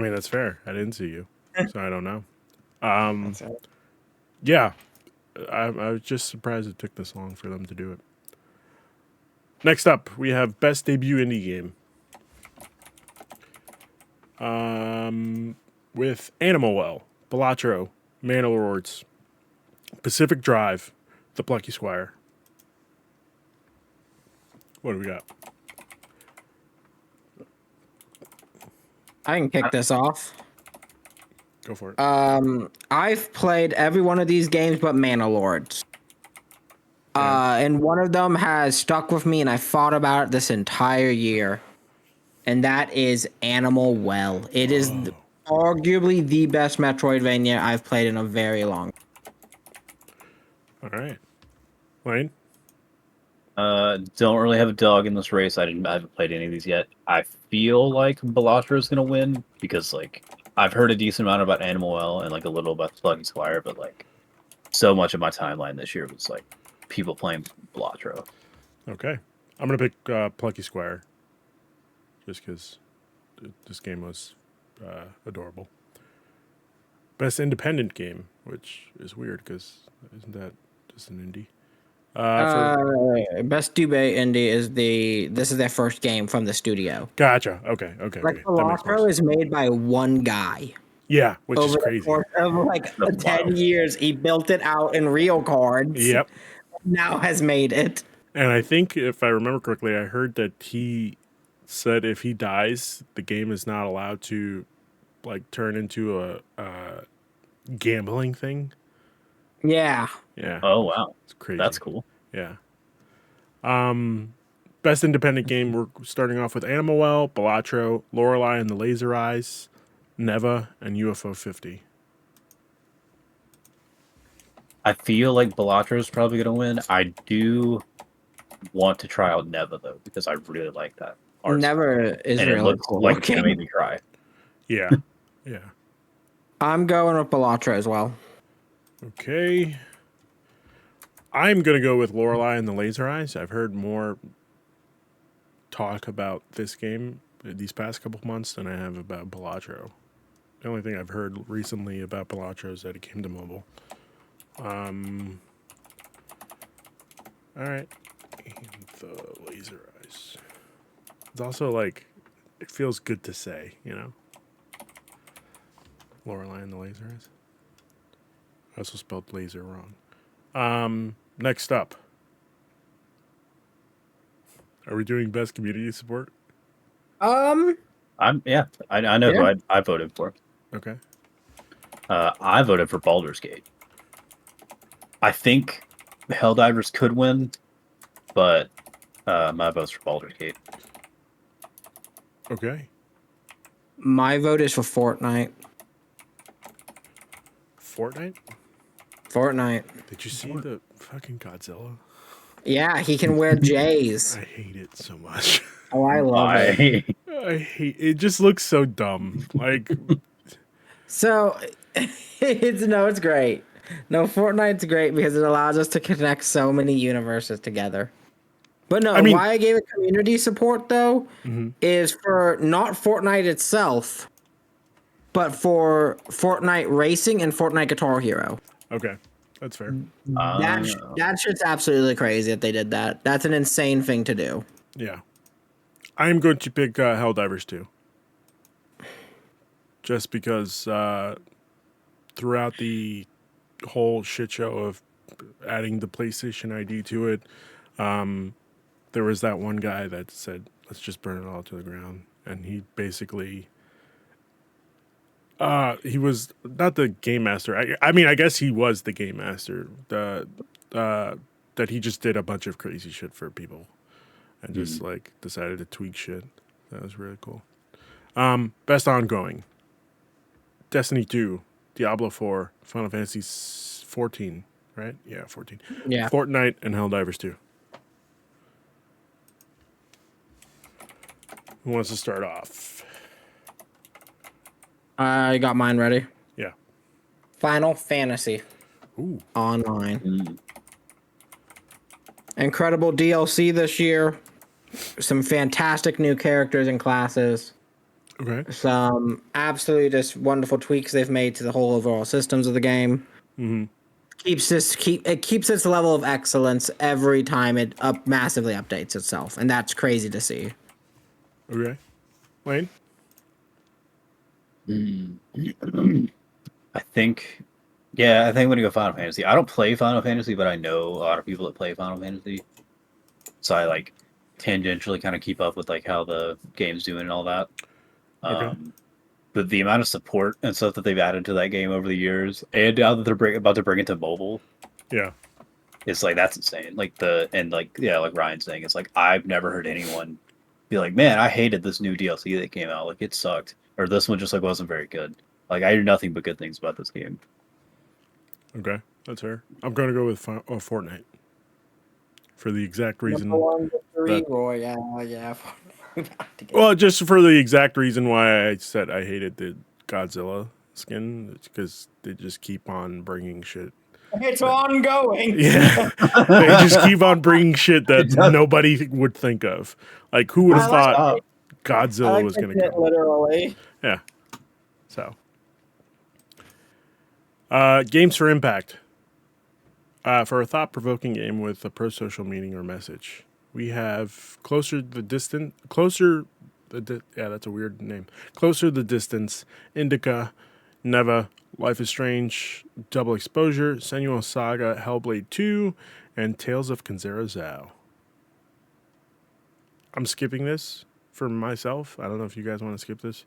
mean, that's fair. I didn't see you, so I don't know. Yeah, I was just surprised it took this long for them to do it. Next up, we have Best Debut Indie Game. With Animal Well, Balatro, Mandalords, Pacific Drive, The Plucky Squire. What do we got? I can kick this off. Go for it. I've played every one of these games but Mana Lords. And one of them has stuck with me, and I thought about it this entire year. And that is Animal Well. It is arguably the best Metroidvania I've played in a very long time. All right. Wayne? Don't really have a dog in this race. I haven't played any of these yet. I feel like Balatro is gonna win because like I've heard a decent amount about Animal Well and like a little about the Plucky Squire, but like so much of my timeline this year was like people playing Balatro. Okay. I'm going to pick Plucky Squire. Just because this game was adorable. Best Independent Game, which is weird because isn't that just an indie? Best Dube Indie is this is their first game from the studio. Gotcha. Okay. Like That makes more Balatro sense. is made by one guy. Yeah, which is Over the crazy. course of like That's 10 wild. years, he built it out in real cards. Yep. Now has made it. And I think if I remember correctly, I heard that he said if he dies, the game is not allowed to like turn into a gambling thing. Yeah. Yeah. Oh wow, It's crazy. that's cool. Yeah. Best independent game. We're starting off with Animal Well, Balatro, Lorelei and the Laser Eyes, Neva, and UFO 50. I feel like Balatro is probably gonna win. I do want to try out Neva though because I really like that art style. Never is And it really looks cool. like it's gonna make me cry. Yeah. Yeah. I'm going with Belatra as well. Okay. I'm going to go with Lorelei and the Laser Eyes. I've heard more talk about this game these past couple months than I have about Balatro. The only thing I've heard recently about Balatro is that it came to mobile. All right. And the Laser Eyes. It's also like, it feels good to say, you know? Lorelei and the Laser Eyes. I also spelled laser wrong. Next up. Are we doing best community support? I know who Yeah. I voted for. Okay. I voted for Baldur's Gate. I think Helldivers could win, but my vote's for Baldur's Gate. Okay. My vote is for Fortnite. Fortnite? Did you see the fucking Godzilla? Yeah, he can wear J's. I hate it so much. Oh, I love it. I hate it. Just looks so dumb. Like, So it's great. No, Fortnite's great because it allows us to connect so many universes together. But no, I mean- why I gave it community support though is for not Fortnite itself, but for Fortnite Racing and Fortnite Guitar Hero. okay. That's fair. That shit's absolutely crazy that they did that. That's an insane thing to do. Yeah. I'm going to pick Helldivers 2. Just because throughout the whole shit show of adding the PlayStation ID to it, there was that one guy that said, let's just burn it all to the ground. And he basically... he was not the game master. I mean, I guess he was the game master. That he just did a bunch of crazy shit for people and just like decided to tweak shit. That was really cool. Best ongoing: Destiny 2, Diablo 4, Final Fantasy 14, right? Yeah, 14. Yeah. Fortnite and Helldivers 2. Who wants to start off? I got mine ready. Yeah. Final Fantasy Ooh. Online. Incredible DLC this year. Some fantastic new characters and classes. Okay. Some absolutely just wonderful tweaks they've made to the whole overall systems of the game. Keeps its level of excellence every time it massively updates itself, and that's crazy to see. Okay. Wayne? I think I'm gonna go Final Fantasy. I don't play Final Fantasy, but I know a lot of people that play Final Fantasy, so I like tangentially kind of keep up with like how the game's doing and all that. Okay. But the amount of support and stuff that they've added to that game over the years, and now that they're about to bring it to mobile, Yeah. it's like that's insane. Like like Ryan's saying, it's like I've never heard anyone be like, "Man, I hated this new DLC that came out. Like it sucked," or "This one just like wasn't very good." Like I hear nothing but good things about this game. Okay. That's fair. I'm going to go with Fortnite. For the exact reason. Yeah. Well, just for the exact reason why I said I hated the Godzilla skin. It's because they just keep on bringing shit. It's ongoing. Yeah. They just keep on bringing shit that nobody would think of. Like, who would have thought Godzilla was going to come? Literally. Yeah. So. Games for impact. For a thought-provoking game with a pro-social meaning or message, we have Closer the Distance, that's a weird name. Closer the Distance, Indica, Neva, Life is Strange, Double Exposure, Senua Saga, Hellblade 2, and Tales of Kanzero Zhao. I'm skipping this for myself. I don't know if you guys want to skip this.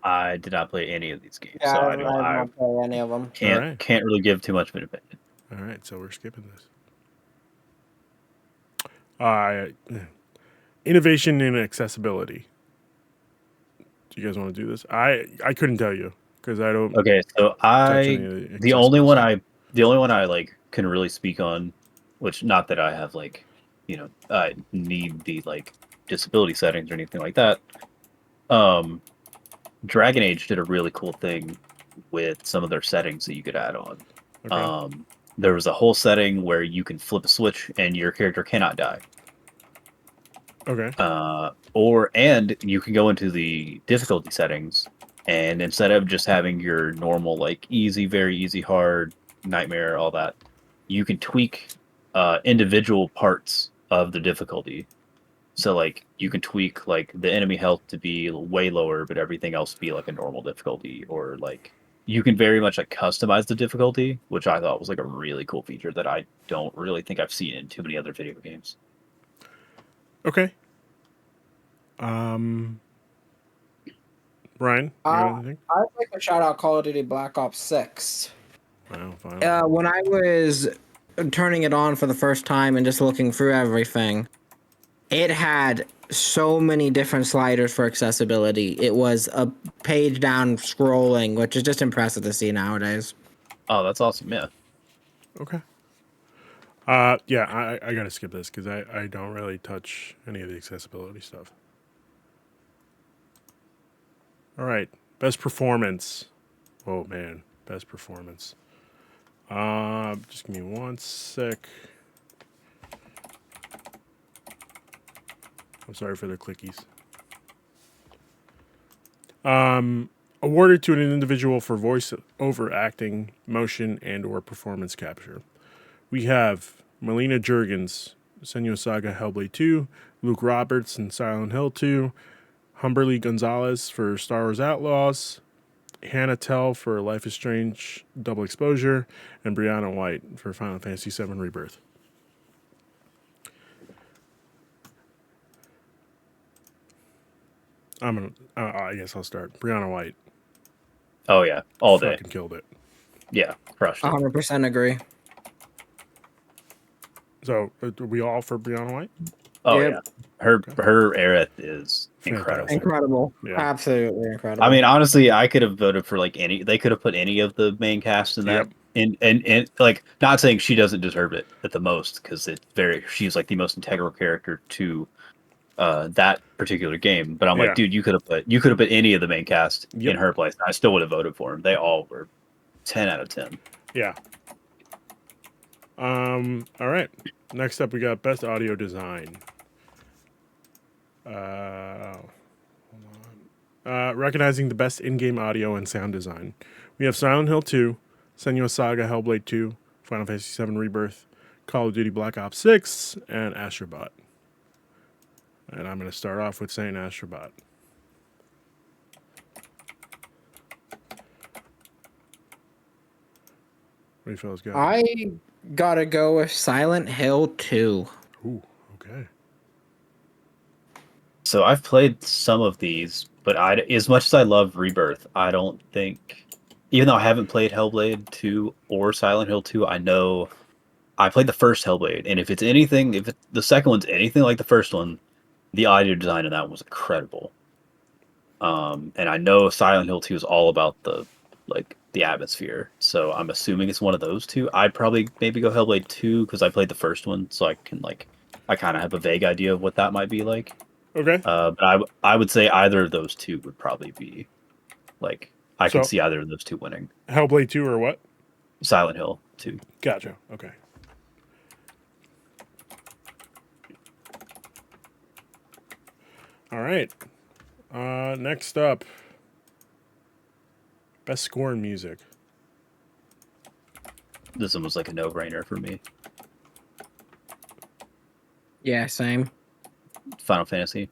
I did not play any of these games, Yeah, so I don't play any of them. Can't really give too much of an opinion. All right, so we're skipping this. Innovation in accessibility. Do you guys want to do this? I couldn't tell you because I don't. Okay, so the only one I like can really speak on, which not that I have like need the like disability settings or anything like that. Um, Dragon Age did a really cool thing with some of their settings that you could add on. Okay. There was a whole setting where you can flip a switch and your character cannot die. Okay. And you can go into the difficulty settings, and instead of just having your normal like easy, very easy, hard, nightmare, all that, you can tweak individual parts of the difficulty. So like you can tweak like the enemy health to be way lower, but everything else be like a normal difficulty, or like you can very much like customize the difficulty, which I thought was like a really cool feature that I don't really think I've seen in too many other video games. Okay. Brian, you got anything? I'd like to shout out Call of Duty Black Ops 6. Wow, fine. When I was turning it on for the first time and just looking through everything, it had so many different sliders for accessibility. It was a page down scrolling, which is just impressive to see nowadays. Oh, that's awesome! Yeah. Okay. Yeah, I gotta skip this because I don't really touch any of the accessibility stuff. All right, best performance. Oh man, best performance. Just give me one sec. I'm sorry for the clickies. Awarded to an individual for voice over acting, motion, and/or performance capture. We have Melina Juergens, Senua Saga Hellblade 2, Luke Roberts in Silent Hill 2, Humberly Gonzalez for Star Wars Outlaws, Hannah Tell for Life is Strange Double Exposure, and Brianna White for Final Fantasy VII Rebirth. I guess I'll start. Brianna White Oh yeah, all day. fucking killed it. Yeah, crushed it. 100% agree. So, are we all for Brianna White? Oh Yep. yeah, her Aerith is incredible. Fantastic. Incredible. Yeah. Absolutely incredible. I mean, honestly, I could have voted for like any. They could have put any of the main cast in that. Yep. And like, not saying she doesn't deserve it at the most, because she's like the most integral character to that particular game. But I'm Yeah. like, dude, you could have put any of the main cast Yep. in her place. I still would have voted for them. They all were 10 out of 10. Yeah. All right. Next up, we got best audio design. Recognizing the best in-game audio and sound design. We have Silent Hill 2, Senua Saga Hellblade 2, Final Fantasy VII Rebirth, Call of Duty Black Ops 6, and Astrobot. And I'm going to start off with saying Astrobot. What do you fellas got? I gotta go with Silent Hill 2. Ooh, okay. So I've played some of these, but as much as I love Rebirth, I don't think, even though I haven't played Hellblade 2 or Silent Hill 2, I know I played the first Hellblade, and if the second one's anything like the first one, the audio design in that one was incredible. And I know Silent Hill 2 is all about the atmosphere, so I'm assuming it's one of those two. I'd probably maybe go Hellblade 2 because I played the first one, so I kind of have a vague idea of what that might be like. Okay. But I would say either of those two would probably be like I So- can see either of those two winning. Hellblade 2 or what? Silent Hill 2. Gotcha. Okay. All right. Next up, best score in music. This one was like a no-brainer for me. Yeah, same. Final Fantasy.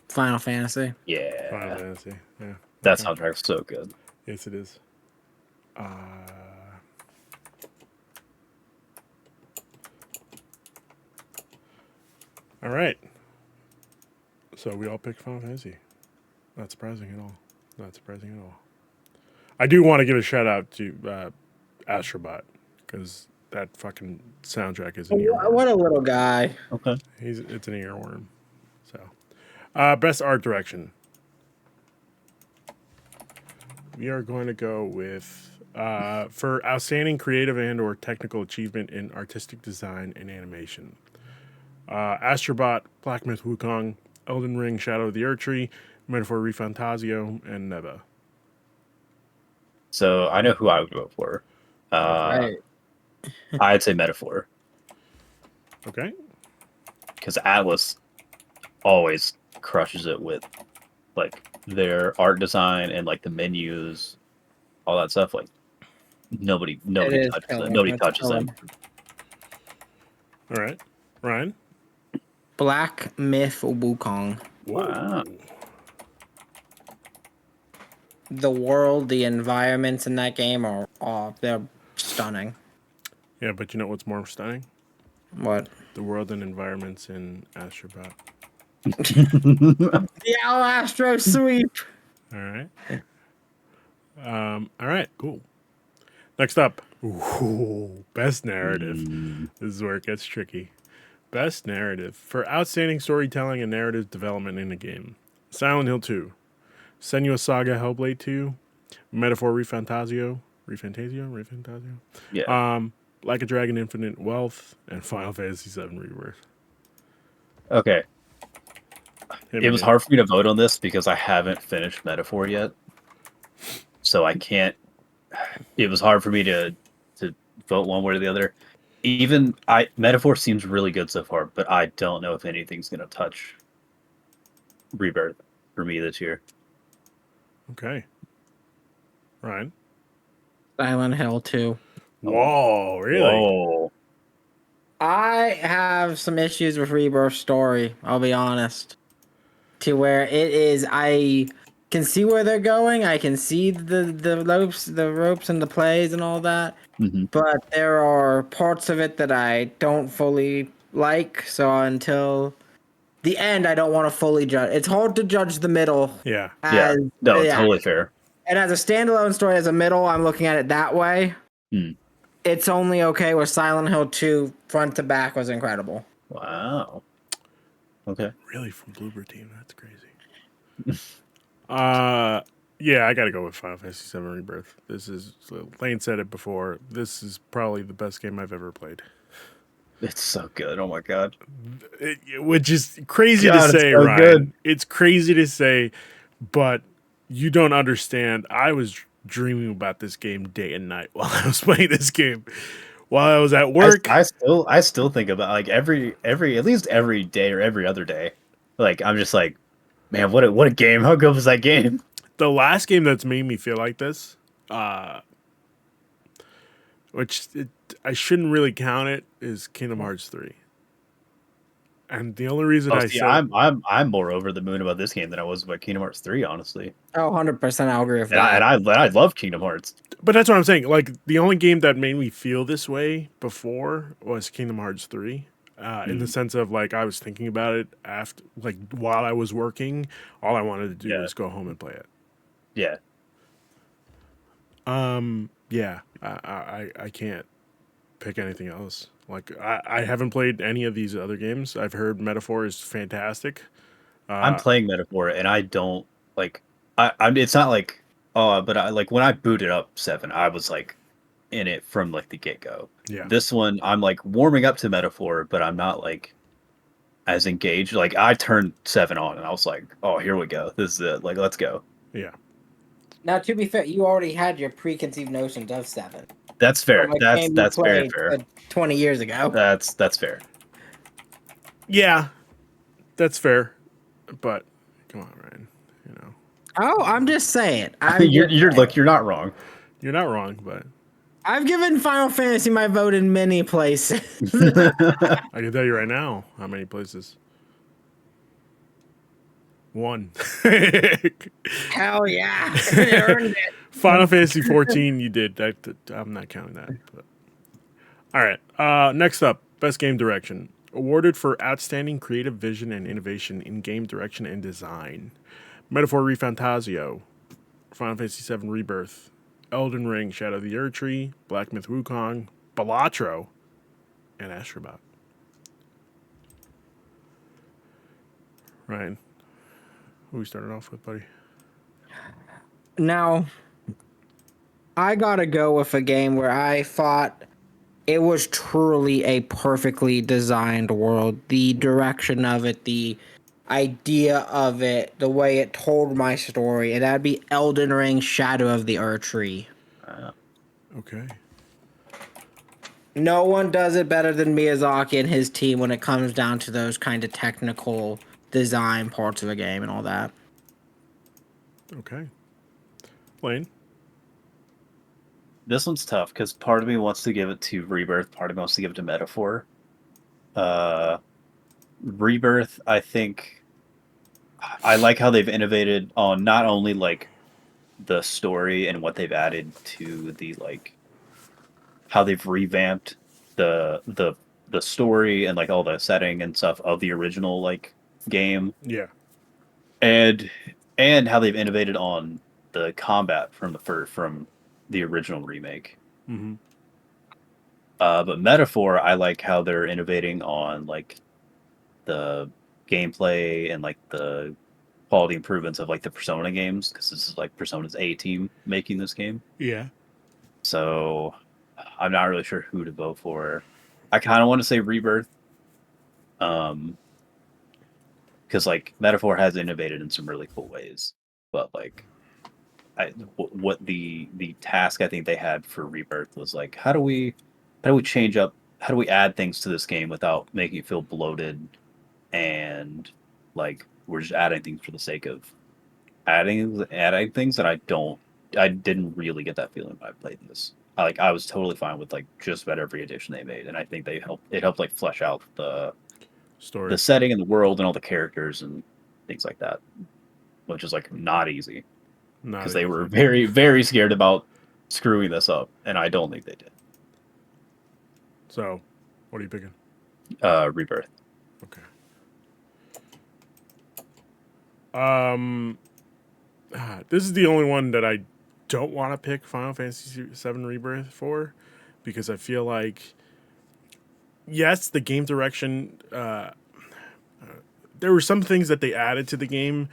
Final Fantasy. Yeah. Final Fantasy. Yeah. That Okay. soundtrack's so good. Yes, it is. All right. So we all picked Final Fantasy. Not surprising at all. Not surprising at all. I do want to give a shout out to Astrobot because that fucking soundtrack is an earworm. What a little guy. Okay. It's an earworm. So, best art direction. We are going to go with for outstanding creative and/or technical achievement in artistic design and animation. Astrobot, Black Myth Wukong, Elden Ring, Shadow of the Erdtree, Metaphor Refantasio, and Neva. So I know who I would vote for. Right. I'd say Metaphor Okay. because Atlas always crushes it with like their art design and like the menus, all that stuff. Like nobody It is touches it. killer. Nobody That's touches killer. them. All right. Ryan? Black Myth Wukong. Wow. The world, the environments in that game are they're stunning. Yeah, but you know what's more stunning? What? The world and environments in Astrobot. The Al Astro sweep. All right. All right, cool. Next up. Ooh, best narrative. This is where it gets tricky. Best narrative. For outstanding storytelling and narrative development in a game. Silent Hill 2. Senua Saga Hellblade 2. Metaphor Refantasio? Yeah. Like a Dragon Infinite Wealth. And Final Fantasy VII Rebirth. Okay. Hit It me, was man. hard for me to vote on this because I haven't finished Metaphor yet. So I can't. It was hard for me to vote one way or the other. Even Metaphor seems really good so far, but I don't know if anything's gonna touch Rebirth for me this year. Okay. Ryan. Silent Hill 2. Whoa, really? Whoa. I have some issues with Rebirth story, I'll be honest. To where it is, I can see where they're going. I can see the ropes and the plays and all that. Mm-hmm. But there are parts of it that I don't fully like. So until the end, I don't want to fully judge. It's hard to judge the middle. Yeah. Yeah. As No, yeah, totally fair. and as a standalone story, as a middle, I'm looking at it that way. Hmm. It's only okay with Silent Hill 2 front to back was incredible. Wow. Okay. Really, from Bloober Team? That's crazy. Yeah, I gotta go with Final Fantasy VII Rebirth. This is, Lane said it before, this is probably the best game I've ever played. It's so good. Oh my god. Which is crazy to God, it's say, so Ryan. good. It's crazy to say, but you don't understand. I was dreaming about this game day and night while I was playing this game. While I was at work. I still think about like every at least every day or every other day. Like I'm just like, man, what a game. How good was that game? The last game that's made me feel like this, I shouldn't really count it, is Kingdom Hearts 3. And the only reason Oh, I see, said I'm more over the moon about this game than I was about Kingdom Hearts 3, honestly. Oh, 100% I'll agree with And that. I love Kingdom Hearts. but that's what I'm saying. Like, the only game that made me feel this way before was Kingdom Hearts 3. In the sense of, like, I was thinking about it after, like, while I was working, all I wanted to do Yeah. was go home and play it. Yeah. Yeah, I can't pick anything else. Like, I haven't played any of these other games. I've heard Metaphor is fantastic. I'm playing Metaphor and I don't like I'm it's not like but I like when I booted up 7, I was like in it from like the get-go. Yeah. This one I'm like warming up to Metaphor, but I'm not like as engaged. Like I turned 7 on and I was like, "Oh, here we go. This is it. Like let's go." Yeah. Now, to be fair, you already had your preconceived notions of 7 That's from fair. a game you That's very played fair. 20 years ago. That's fair. Yeah, that's fair. But come on, Ryan. You know, Oh, I'm just saying. You're not wrong. you're not wrong, but I've given Final Fantasy my vote in many places. I can tell you right now how many places. 1. Hell yeah. It earned it. Final Fantasy 14, you did. I'm not counting that. But. All right. Next up, best game direction. Awarded for outstanding creative vision and innovation in game direction and design. Metaphor Refantasio, Final Fantasy VII Rebirth, Elden Ring, Shadow of the Erdtree, Black Myth Wukong, Balatro, and Astrobot. Ryan, who we started off with, buddy? Now, I gotta go with a game where I fought it was truly a perfectly designed world. The direction of it, the idea of it, the way it told my story, and that'd be Elden Ring Shadow of the Erdtree. Uh, Okay. No one does it better than Miyazaki and his team when it comes down to those kind of technical design parts of a game and all that. Okay. Lane. this one's tough because part of me wants to give it to Rebirth, part of me wants to give it to Metaphor. Uh, Rebirth, I think I like how they've innovated on not only like the story and what they've added to the like how they've revamped the story and like all the setting and stuff of the original like game, Yeah. and how they've innovated on the combat from the original remake. Mm-hmm. But Metaphor, I like how they're innovating on like the gameplay and like the quality improvements of like the Persona games, because this is like Persona's A team making this game. Yeah. So I'm not really sure who to vote for. I kind of want to say Rebirth, because like Metaphor has innovated in some really cool ways, but like what the task I think they had for Rebirth was like, how do we change up, how do we add things to this game without making it feel bloated, and like we're just adding things for the sake of adding things that I didn't really get that feeling when I played this. I was totally fine with like just about every addition they made, and I think it helped like flesh out the Story. setting and the world and all the characters and things like that, which is like not easy Not because they were easy. very very scared about screwing this up, and I don't think they did. So, what are you picking? Rebirth. Okay. Um, this is the only one that I don't want to pick Final Fantasy VII Rebirth for, because I feel like, yes, the game direction. There were some things that they added to the game,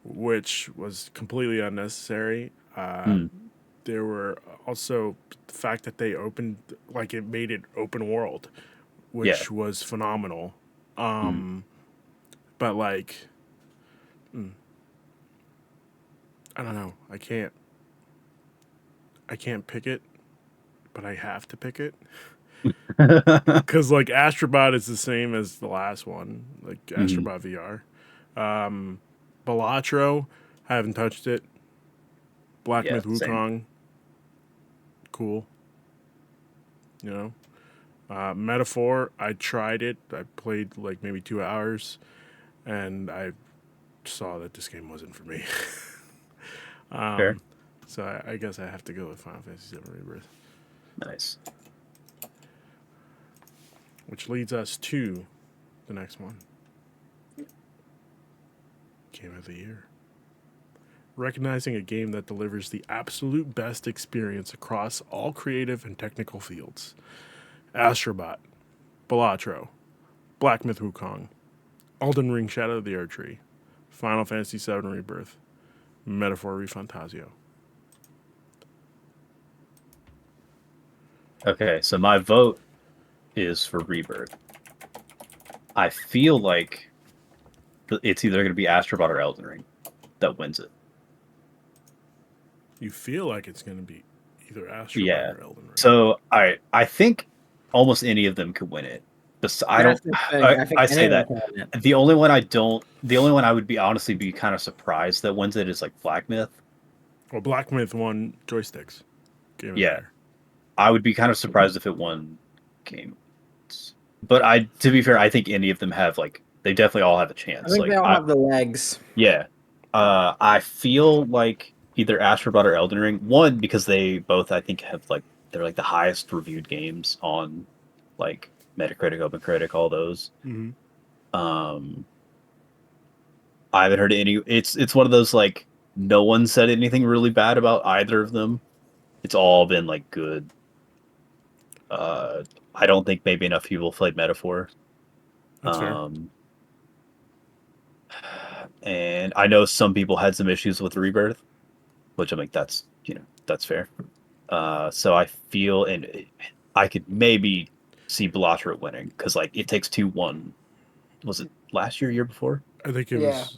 which was completely unnecessary. Hmm. There were also the fact that they opened, like, it made it open world, Yeah. which was phenomenal. Hmm. But like, I don't know. I can't pick it, but I have to pick it because like Astrobot is the same as the last one, like Hmm. Astrobot VR. Balatro, I haven't touched it. Black Yeah. Myth Same. Wukong, cool. You know, Metaphor, I tried it. I played like maybe 2 hours, and I saw that this game wasn't for me. Fair. So I guess I have to go with Final Fantasy VII Rebirth, Nice. which leads us to the next one. Game of the Year. Recognizing a game that delivers the absolute best experience across all creative and technical fields. Astrobot, Balatro, Black Myth Wukong, Elden Ring Shadow of the Erdtree, Final Fantasy VII Rebirth, Metaphor ReFantazio. Okay, so my vote is for Rebirth. I feel like it's either going to be Astrobot or Elden Ring that wins it. You feel like it's going to be either Astrobot Yeah. or Elden Ring. So I think almost any of them could win it. I don't. That's the thing. I think I say anyone that can win it. the only one I don't. The only one I would be honestly be kind of surprised that wins it is like Black Myth. Well, Black Myth won joysticks. Game of the Yeah, Year. I would be kind of surprised if it won game. But to be fair, I think any of them have like they definitely all have a I chance. think they all have the legs. Yeah. I feel like either Astrobot or Elden Ring. One, because they both, I think, have like they're like the highest reviewed games on like Metacritic, OpenCritic, all those. Mm-hmm. Um, I haven't heard any. It's one of those like no one said anything really bad about either of them. It's all been like good. Uh, I don't think maybe enough people played Metaphor. That's fair. Um, and I know some people had some issues with Rebirth, which I'm like that's that's fair. So I feel, and I could maybe see Belotro winning because like It Takes Two won. Was it last year, year before? I think it Yeah. was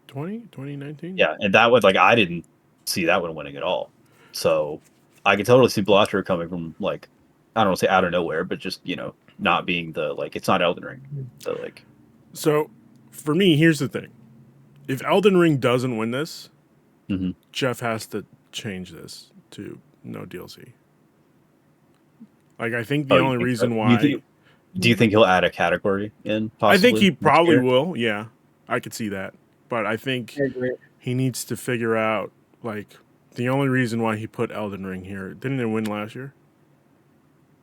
2020, 2019. Yeah, and that was like I didn't see that one winning at all. So I could totally see Belotro coming from like I don't want to say out of nowhere, but just not being the like it's not Elden Ring. So like So for me, here's the thing: if Elden Ring doesn't win this, Mhm. Geoff has to change this to no DLC. Like I think the you only think so? reason why Do you think he'll add a category in I think possibly he next probably year? will. Yeah, I could see that, but I think I agree. he needs to figure out like the only reason why he put Elden Ring here. Didn't it win last year?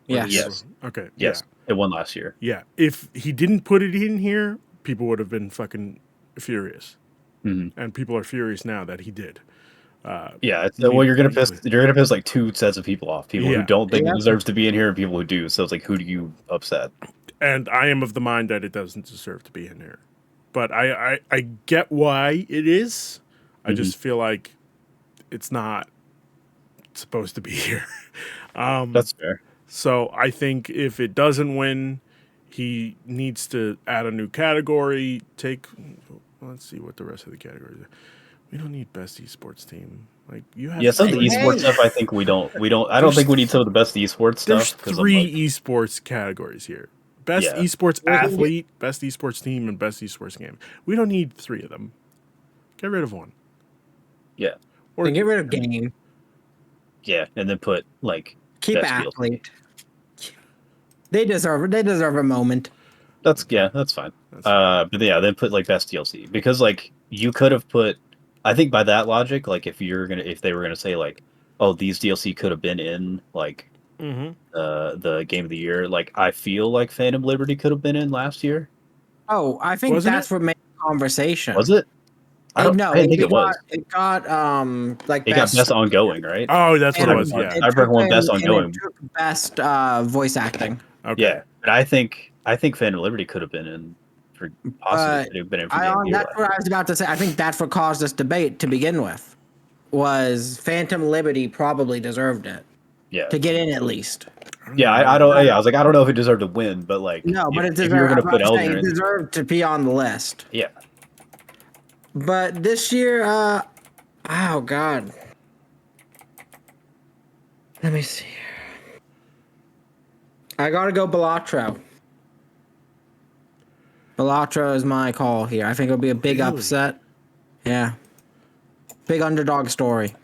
Or the Yes. year Yes. before? Okay. Yeah. Yes. It won last year. Yeah. If he didn't put it in here, people would have been fucking furious, Mhm. and people are furious now that he did. Yeah, You well, need you're gonna piss weekly. like two sets of people off: people who Yeah. don't think it Yeah. deserves to be in here, and people who do. So it's like, who do you upset? And I am of the mind that it doesn't deserve to be in here. But I get why it is. I Mhm. just feel like it's not supposed to be here. That's fair. So I think if it doesn't win, he needs to add a new category. Let's see what the rest of the categories are. We don't need best esports team. Like you have Yeah, some of the three. esports stuff, I think we don't. I don't There's think we need some of the best esports There's stuff because I'm three like, esports categories here. Best yeah, esports We can get- athlete, best esports team, and best esports game. We don't need three of them. Get rid of one. yeah, Or Then get rid of game. yeah, and then put like Keep best DLC. athlete. They deserve a moment. That's fine. That's fine. But yeah, then put like best DLC because like you could have put. I think by that logic, like if they were gonna say like, oh, these DLC could have been in like Mm-hmm. the game of the year. Like I feel like Phantom Liberty could have been in last year. Oh, I think Wasn't that's it? what made the conversation. Was it? No, I didn't think it was. it got like It got best best ongoing, right? Oh, that's what it and was. Yeah. Cyberpunk won best and it ongoing. took best voice acting. Okay. Yeah, but I think Phantom Liberty could have been in for possibly could have been in for game of the year. That's what I was about to say. I think that's what caused this debate to begin with. Was Phantom Liberty probably deserved it Yeah, to get in at least? yeah. I don't. Yeah, I was like, I don't know if it deserved to win, but like, No, but it if you were deserved. gonna put Elden It Ring, deserved to be on the list. yeah, But this year, oh god, let me see. I gotta go Belotro. Belotro is my call here. I think it'll be a big Really? upset. Yeah, big underdog story.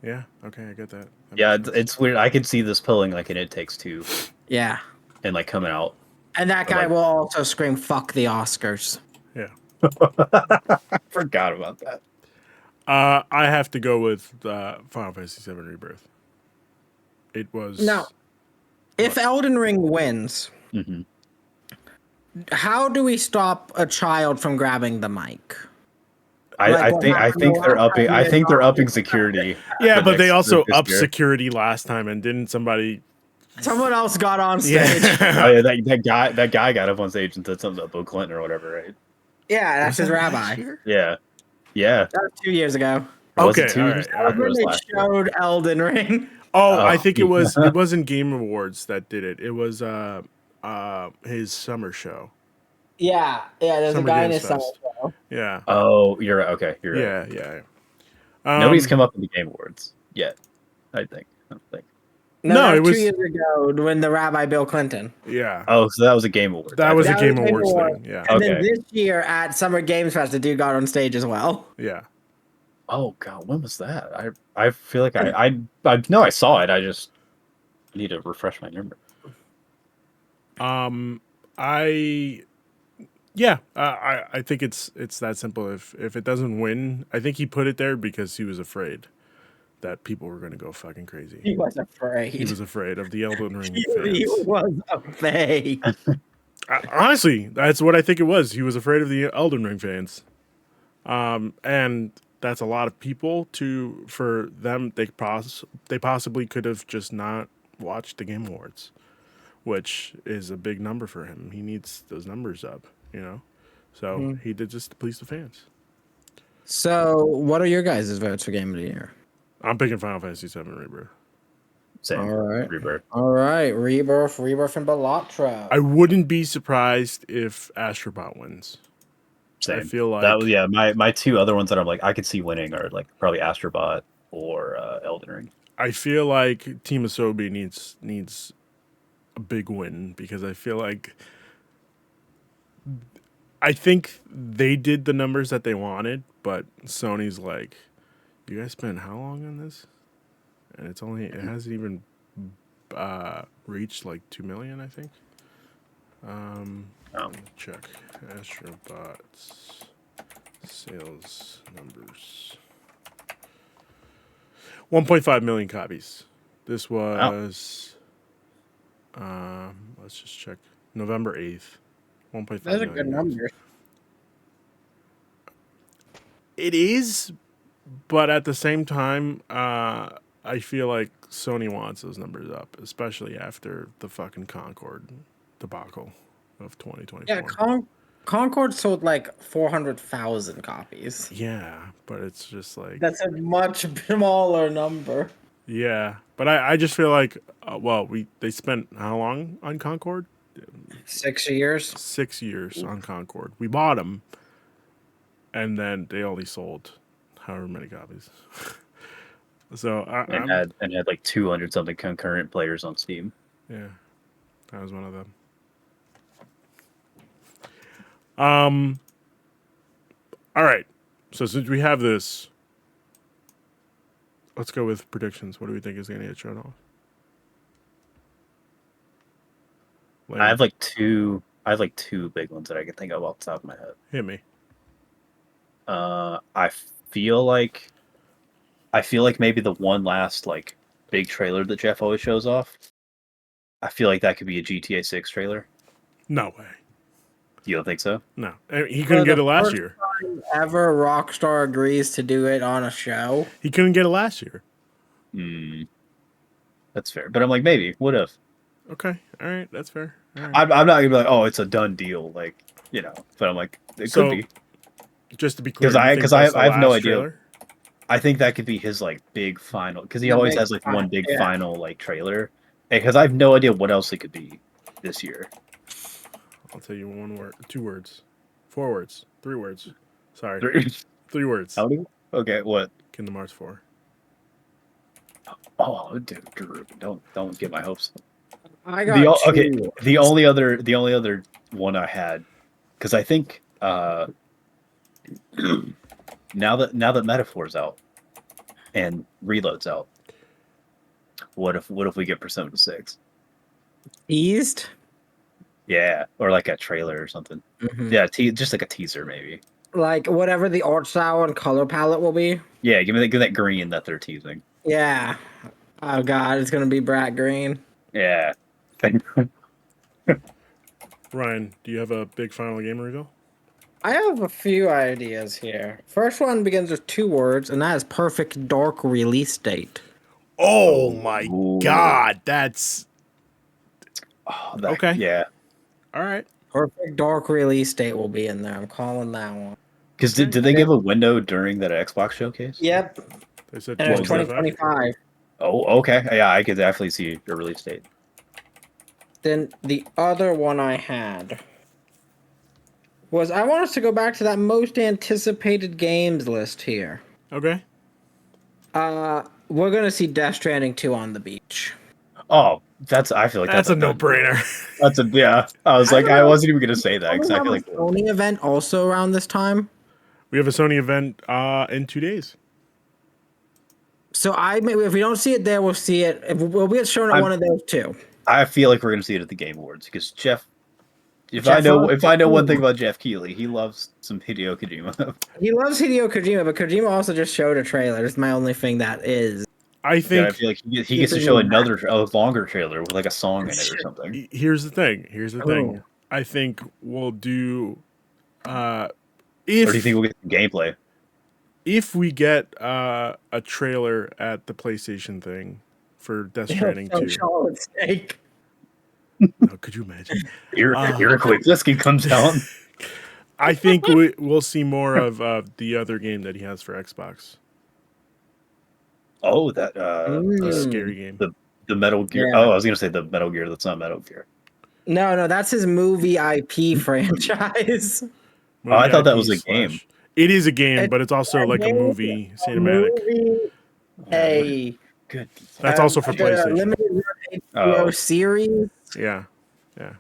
Yeah. Okay, I get that. That yeah. makes sense. It's weird. I could see this pulling like an It Takes Two Yeah, and like coming out. and that guy Like- will also scream "fuck the Oscars." Yeah. I forgot about that. I have to go with Final Fantasy VII Rebirth. It was No. If Elden Ring wins, hmm how do we stop a child from grabbing the mic? I Like what think happened the they're last upping. time I they think they're dropped upping security. Yeah, for but they next- also this upped year. security last time, and didn't somebody? Someone else got on stage. Yeah. Oh yeah, that guy got up on stage and said something about Bill Clinton or whatever, right? Yeah, that's Was his that last rabbi. year? Yeah, yeah. That was 2 years ago. Or was Okay, it 2 years? all right. I thought it When was they last year. showed Elden Ring. Oh, Oh, I think it was. yeah. It wasn't Game Awards that did it. It was his summer show. Yeah, there's Summer a guy in Games his summer Fest. show. Yeah. Oh, you're right. Okay, you're right. Yeah. Nobody's come up with the Game Awards yet. I don't think. No, No, that it was was- 2 years ago when the rabbi Bill Clinton. Yeah. Oh, so that was a Game Award. That was a That Game was Game Awards Awards. thing. Yeah. And then Okay. this year at Summer Games Fest, the dude got on stage as well. Yeah. Oh God, when was that? I feel like I know I saw it. I just need to refresh my memory. I think it's that simple. If it doesn't win, I think he put it there because he was afraid that people were going to go fucking crazy. He was afraid. He was afraid of the Elden Ring He fans. was afraid. Honestly, that's what I think it was. He was afraid of the Elden Ring fans. And that's a lot of people for them. They possibly could have just not watched the Game Awards, which is a big number for him. He needs those numbers up, So he did just to please the fans. So, what are your guys' votes for Game of the Year? I'm picking Final Fantasy VII Rebirth. Same. All right. Rebirth. All right. Rebirth, and Balatro. I wouldn't be surprised if Astrobot wins. Same. I feel like that was my two other ones that I'm like I could see winning are like probably Astrobot or Elden Ring. I feel like Team Asobi needs a big win because I feel like I think they did the numbers that they wanted, but Sony's like, you guys spent how long on this? And it hasn't even reached like 2 million, I think. Let me check Astrobot's sales numbers. 1.5 million copies. This was let's just check. November 8th. 1.5 That's a million good copies. number. It is, but at the same time, I feel like Sony wants those numbers up, especially after the fucking Concord debacle of 2024. Yeah, Concord sold like 400,000 copies. Yeah, but it's just like That's a much smaller number. yeah, but I just feel like they spent how long on Concord? 6 years. 6 years on Concord. We bought them, and then they only sold however many copies. So And had like 200 something concurrent players on Steam. Yeah, that was one of them. All right. So since we have this, let's go with predictions. What do we think is going to get shown off? I have like two big ones that I can think of off the top of my head. Hit me. I feel like maybe the one last like big trailer that Geoff always shows off. I feel like that could be a GTA 6 trailer. No way. You don't think so? No, he couldn't get it last year. Ever Rockstar agrees to do it on a show? He couldn't get it last year. That's fair. But I'm like, maybe. What if? Okay. All right. That's fair. All right. I'm not gonna be like, oh, it's a done deal, like But I'm like, it could be. Just to be clear, Because I have no idea. Trailer? I think that could be his like big final, because he always has like one big final like trailer. Because I have no idea what else it could be this year. I'll tell you 1 word, 2 words, 4 words, 3 words. Sorry, 3 words. How many? Okay, what? Kingdom Hearts 4. Oh, dude, don't get my hopes up. I got two. The only other one I had, because I think now that Metaphor's out and Reload's out, what if we get Persona 6? Teased? Yeah, or like a trailer or something. Mm-hmm. Yeah, just like a teaser maybe. Like whatever the art style and color palette will be. Yeah, give me that green that they're teasing. Yeah. Oh god, it's gonna be Brat Green. Yeah. Ryan, do you have a big final game reveal? I have a few ideas here. First one begins with 2 words, and that is Perfect Dark release date. Oh my god, that's okay. Yeah. All right. Perfect Dark release date will be in there. I'm calling that one. Because did they give a window during that Xbox showcase? Yep. They said And it's 2025. Oh, okay. Yeah, I could definitely see your release date. Then the other one I had was I want us to go back to that most anticipated games list here. Okay. We're gonna see Death Stranding 2 on the beach. Oh, I feel like that's a no-brainer. I was like, I wasn't even gonna say that because I feel like Sony event also around this time. We have a Sony event in 2 days. So if we don't see it there, we'll see it. We'll get shown at one of those two. I feel like we're gonna see it at the Game Awards because Geoff. If I know one thing about Geoff Keighley, he loves some Hideo Kojima. He loves Hideo Kojima, but Kojima also just showed a trailer. It's my only thing that is. I think I feel like he gets to show a longer trailer with like a song in it or something. Here's the thing. I think we'll do. Or do you think we'll get some gameplay? If we get a trailer at the PlayStation thing for Death Stranding 2. Solid steak. Oh, could you imagine? Iroquois Whiskey comes down. I think we'll see more of the other game that he has for Xbox. Oh, that The scary game. The Metal Gear. Yeah. Oh, I was gonna say the Metal Gear. That's not Metal Gear. No, that's his movie IP franchise. Oh, I thought that was IP a game. It is a game, It's but it's also a like a game, movie a cinematic. movie, Yeah, a good. That's also for the PlayStation. limited run HBO Oh. series, Yeah. Yeah.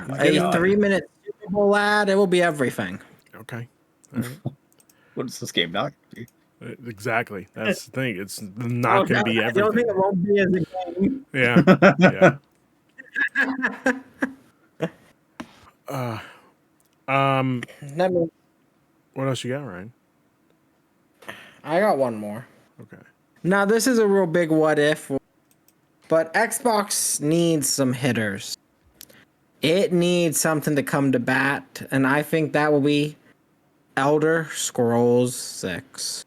Oh my a God. 3-minute Super Bowl ad. It will be everything. Okay. All right. What is this game not gonna Exactly. That's the thing. It's Oh, not going to be I don't think everything. it won't be as a game. Yeah. be? Yeah. Um. Let me, What else you got, Ryan? I got one more. Okay. Now, this is a real big what if, but Xbox needs some hitters. It needs something to come to bat, and I think that will be Elder Scrolls 6.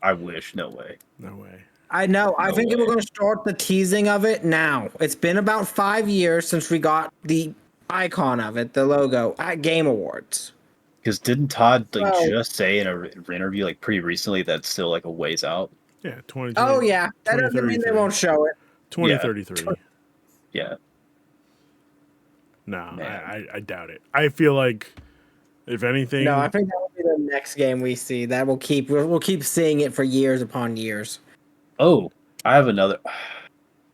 I wish. No way. No way. I know. I No think way. we're going to start the teasing of it now. It's been about 5 years since we got the icon of it, the logo, at Game Awards. Because didn't Todd like Oh. just say in an interview like pretty recently that's still like a ways out? Yeah. 2020. Oh, yeah. That doesn't mean they won't show it. 2033. Yeah. No, Man. I doubt it. I feel like, if anything, No, I think that will be the next game we see. That we'll keep seeing it for years upon years. Oh, I have another.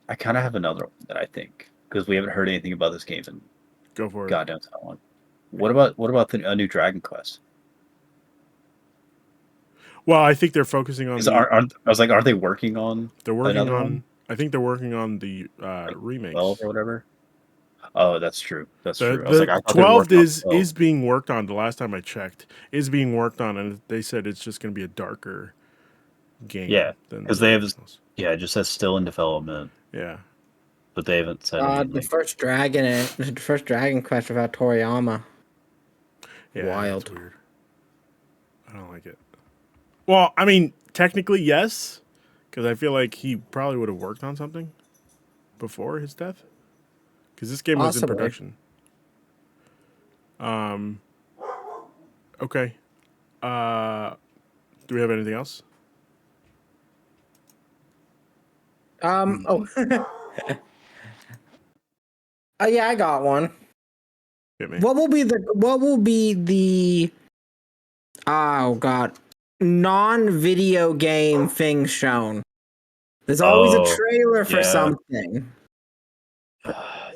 I kind of have another one that I think because we haven't heard anything about this game in go for it. goddamn so long. What about a new Dragon Quest? Well, I think they're focusing on I was like, are they working on? They're working another on. one? I think they're working on the Like remakes. 12 or whatever. Oh, that's true. That's The, true. I was like, I the thought they were 12 working on is 12. is being worked on. The last time I checked, is being worked on, and they said it's just going to be a darker game. Yeah, than because the they have. originals. Yeah, it just says still in development, Yeah. but they haven't said The anything. first Dragon Quest without Toriyama. Yeah. Wild. That's weird. I don't like it. Well, I mean, technically yes, because I feel like he probably would have worked on something before his death, because this game was in Possibly. production. Okay. Do we have anything else? Oh. Yeah, I got one. Hit me. What will be the oh god, non-video game thing shown? There's always a Oh, trailer for yeah. something.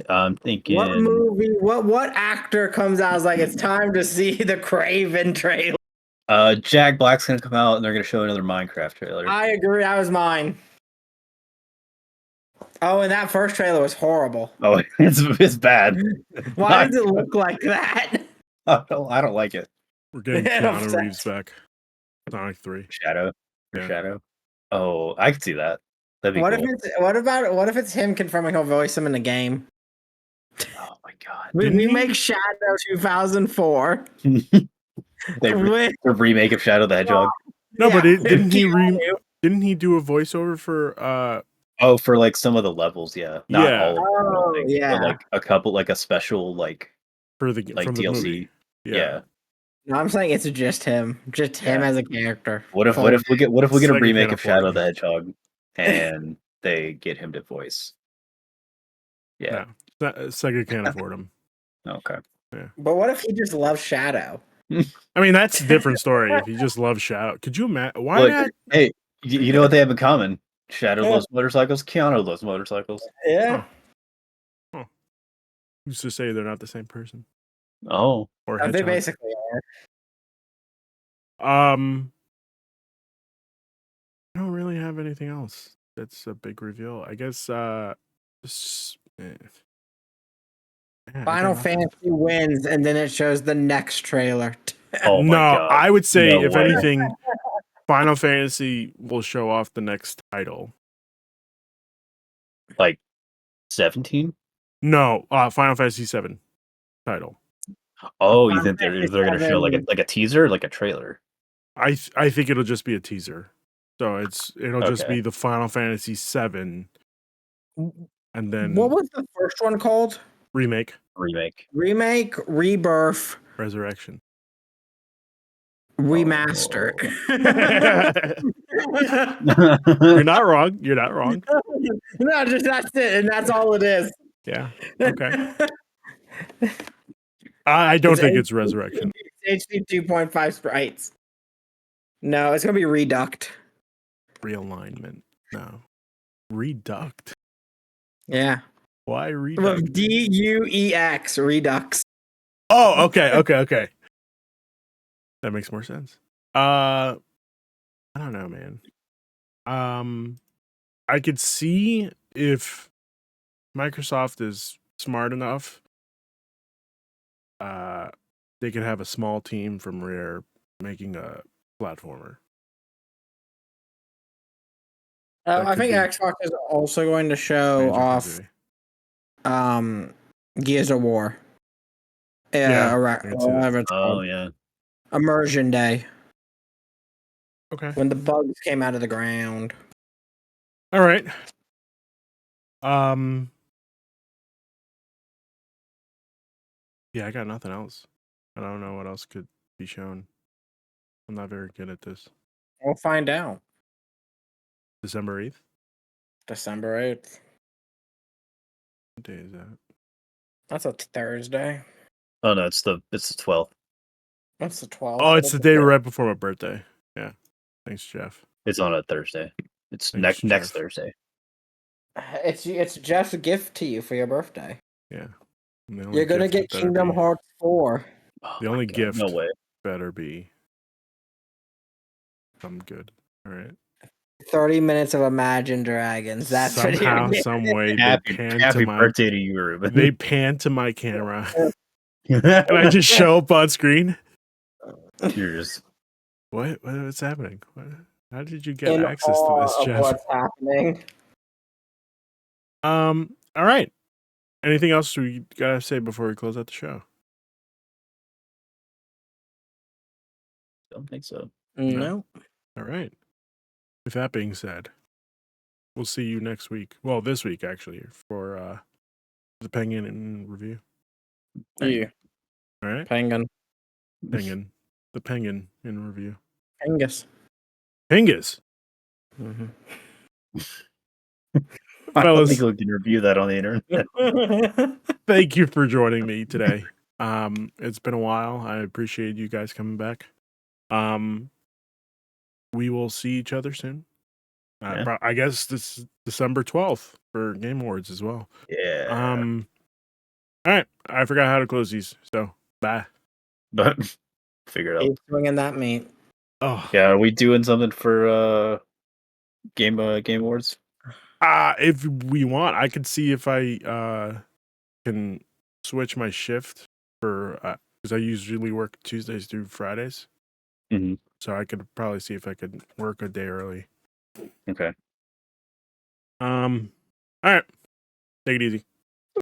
I'm What thinking. movie, what actor comes out is like, it's time to see the Craven trailer? Jack Black's gonna come out and they're gonna show another Minecraft trailer. I agree, that was mine. Oh, and that first trailer was horrible. Oh, it's bad. Why does it look like that? I don't like it. We're getting Yeah, Keanu obsessed. Reeves back. Sonic 3. Shadow. Yeah. Shadow. Oh, I could see that. That'd be What cool. if it's him confirming he'll voice him in the game? Oh my god. We Didn't he? make Shadow 2004. The With- remake of Shadow the Hedgehog. No, but Yeah, didn't he Keanu. didn't he do a voiceover for Oh, for like some of the levels, yeah. Not Yeah. all of them, I don't Oh, think, yeah. but like a couple, like a special like from the DLC. movie? Yeah. No, I'm saying it's just him Yeah. as a character. What if we get a Sega remake can't of afford Shadow him. the Hedgehog and they get him to voice? Yeah. No, Sega can't afford him. Okay. But what if he just loves Shadow? I mean, that's a different story. If you just love Shadow, could you imagine? Why Look, not? hey, you know what they have in common? Shadow loves motorcycles. Keanu loves motorcycles. Yeah. Who's to say they're not the same person? Oh, Or They hedgehog? basically are. I don't really have anything else. That's a big reveal. I guess. Final Fantasy wins, and then it shows the next trailer. oh my No, god! I would say No if way. anything, Final Fantasy will show off the next title. Like 17? No, Final Fantasy 7 title. Oh, you Final think they're Fantasy gonna show like 7. a teaser, like a trailer? I think it'll just be a teaser. So it'll just Okay. be the Final Fantasy 7, and then What was the first one called? remake, Remake. Remake, Rebirth, Resurrection. Remaster. You're not wrong. You're not wrong. No, just that's it, and that's all it is. Yeah. Okay. I don't think it's Resurrection. It's HD 2.5 sprites. No, it's gonna be Reduct. Realignment. No. Reduct. Yeah. Why Reduct? DUEX Redux. Oh, okay. That makes more sense. I don't know, man. I could see if Microsoft is smart enough, they could have a small team from Rare making a platformer. I think Xbox is also going to show off Gears of War. Whatever it's called. Yeah. Immersion Day. Okay. When the bugs came out of the ground. All right. Yeah, I got nothing else. I don't know what else could be shown. I'm not very good at this. We'll find out. December 8th? December 8th. What day is that? That's a Thursday. Oh no, it's the 12th. That's the 12th. Oh, it's the day right before my birthday. Yeah. Thanks, Geoff. It's on a Thursday. It's Thanks, next Geoff. Thursday. It's Jeff's gift to you for your birthday. Yeah. You're gonna get Kingdom Hearts 4. The only gift No way. better be something good. All right. 30 minutes of Imagine Dragons. That's somehow, some way, happy birthday to you, Ruben. They pan to my camera, and I just show up on screen. You're just what's happening? How did you get access to this, Geoff? What's happening? All right. Anything else we gotta say before we close out the show? Don't think so. No. All right. With that being said, we'll see you next week. Well, this week actually, for the Penguin in review. Yeah. All right. Penguin. The Penguin in review. Pengus. Mm-hmm. I don't Fellas, think we can review that on the internet. thank you for joining me today. It's been a while. I appreciate you guys coming back. We will see each other soon. I guess this is December 12th for Game Awards as well. Yeah. All right. I forgot how to close these. So, bye. But figure it out. Keep swinging that meat. Oh. Yeah, are we doing something for Game Awards? If we want, I could see if I can switch my shift for because I usually work Tuesdays through Fridays. Mm-hmm. So I could probably see if I could work a day early. Okay. All right. Take it easy.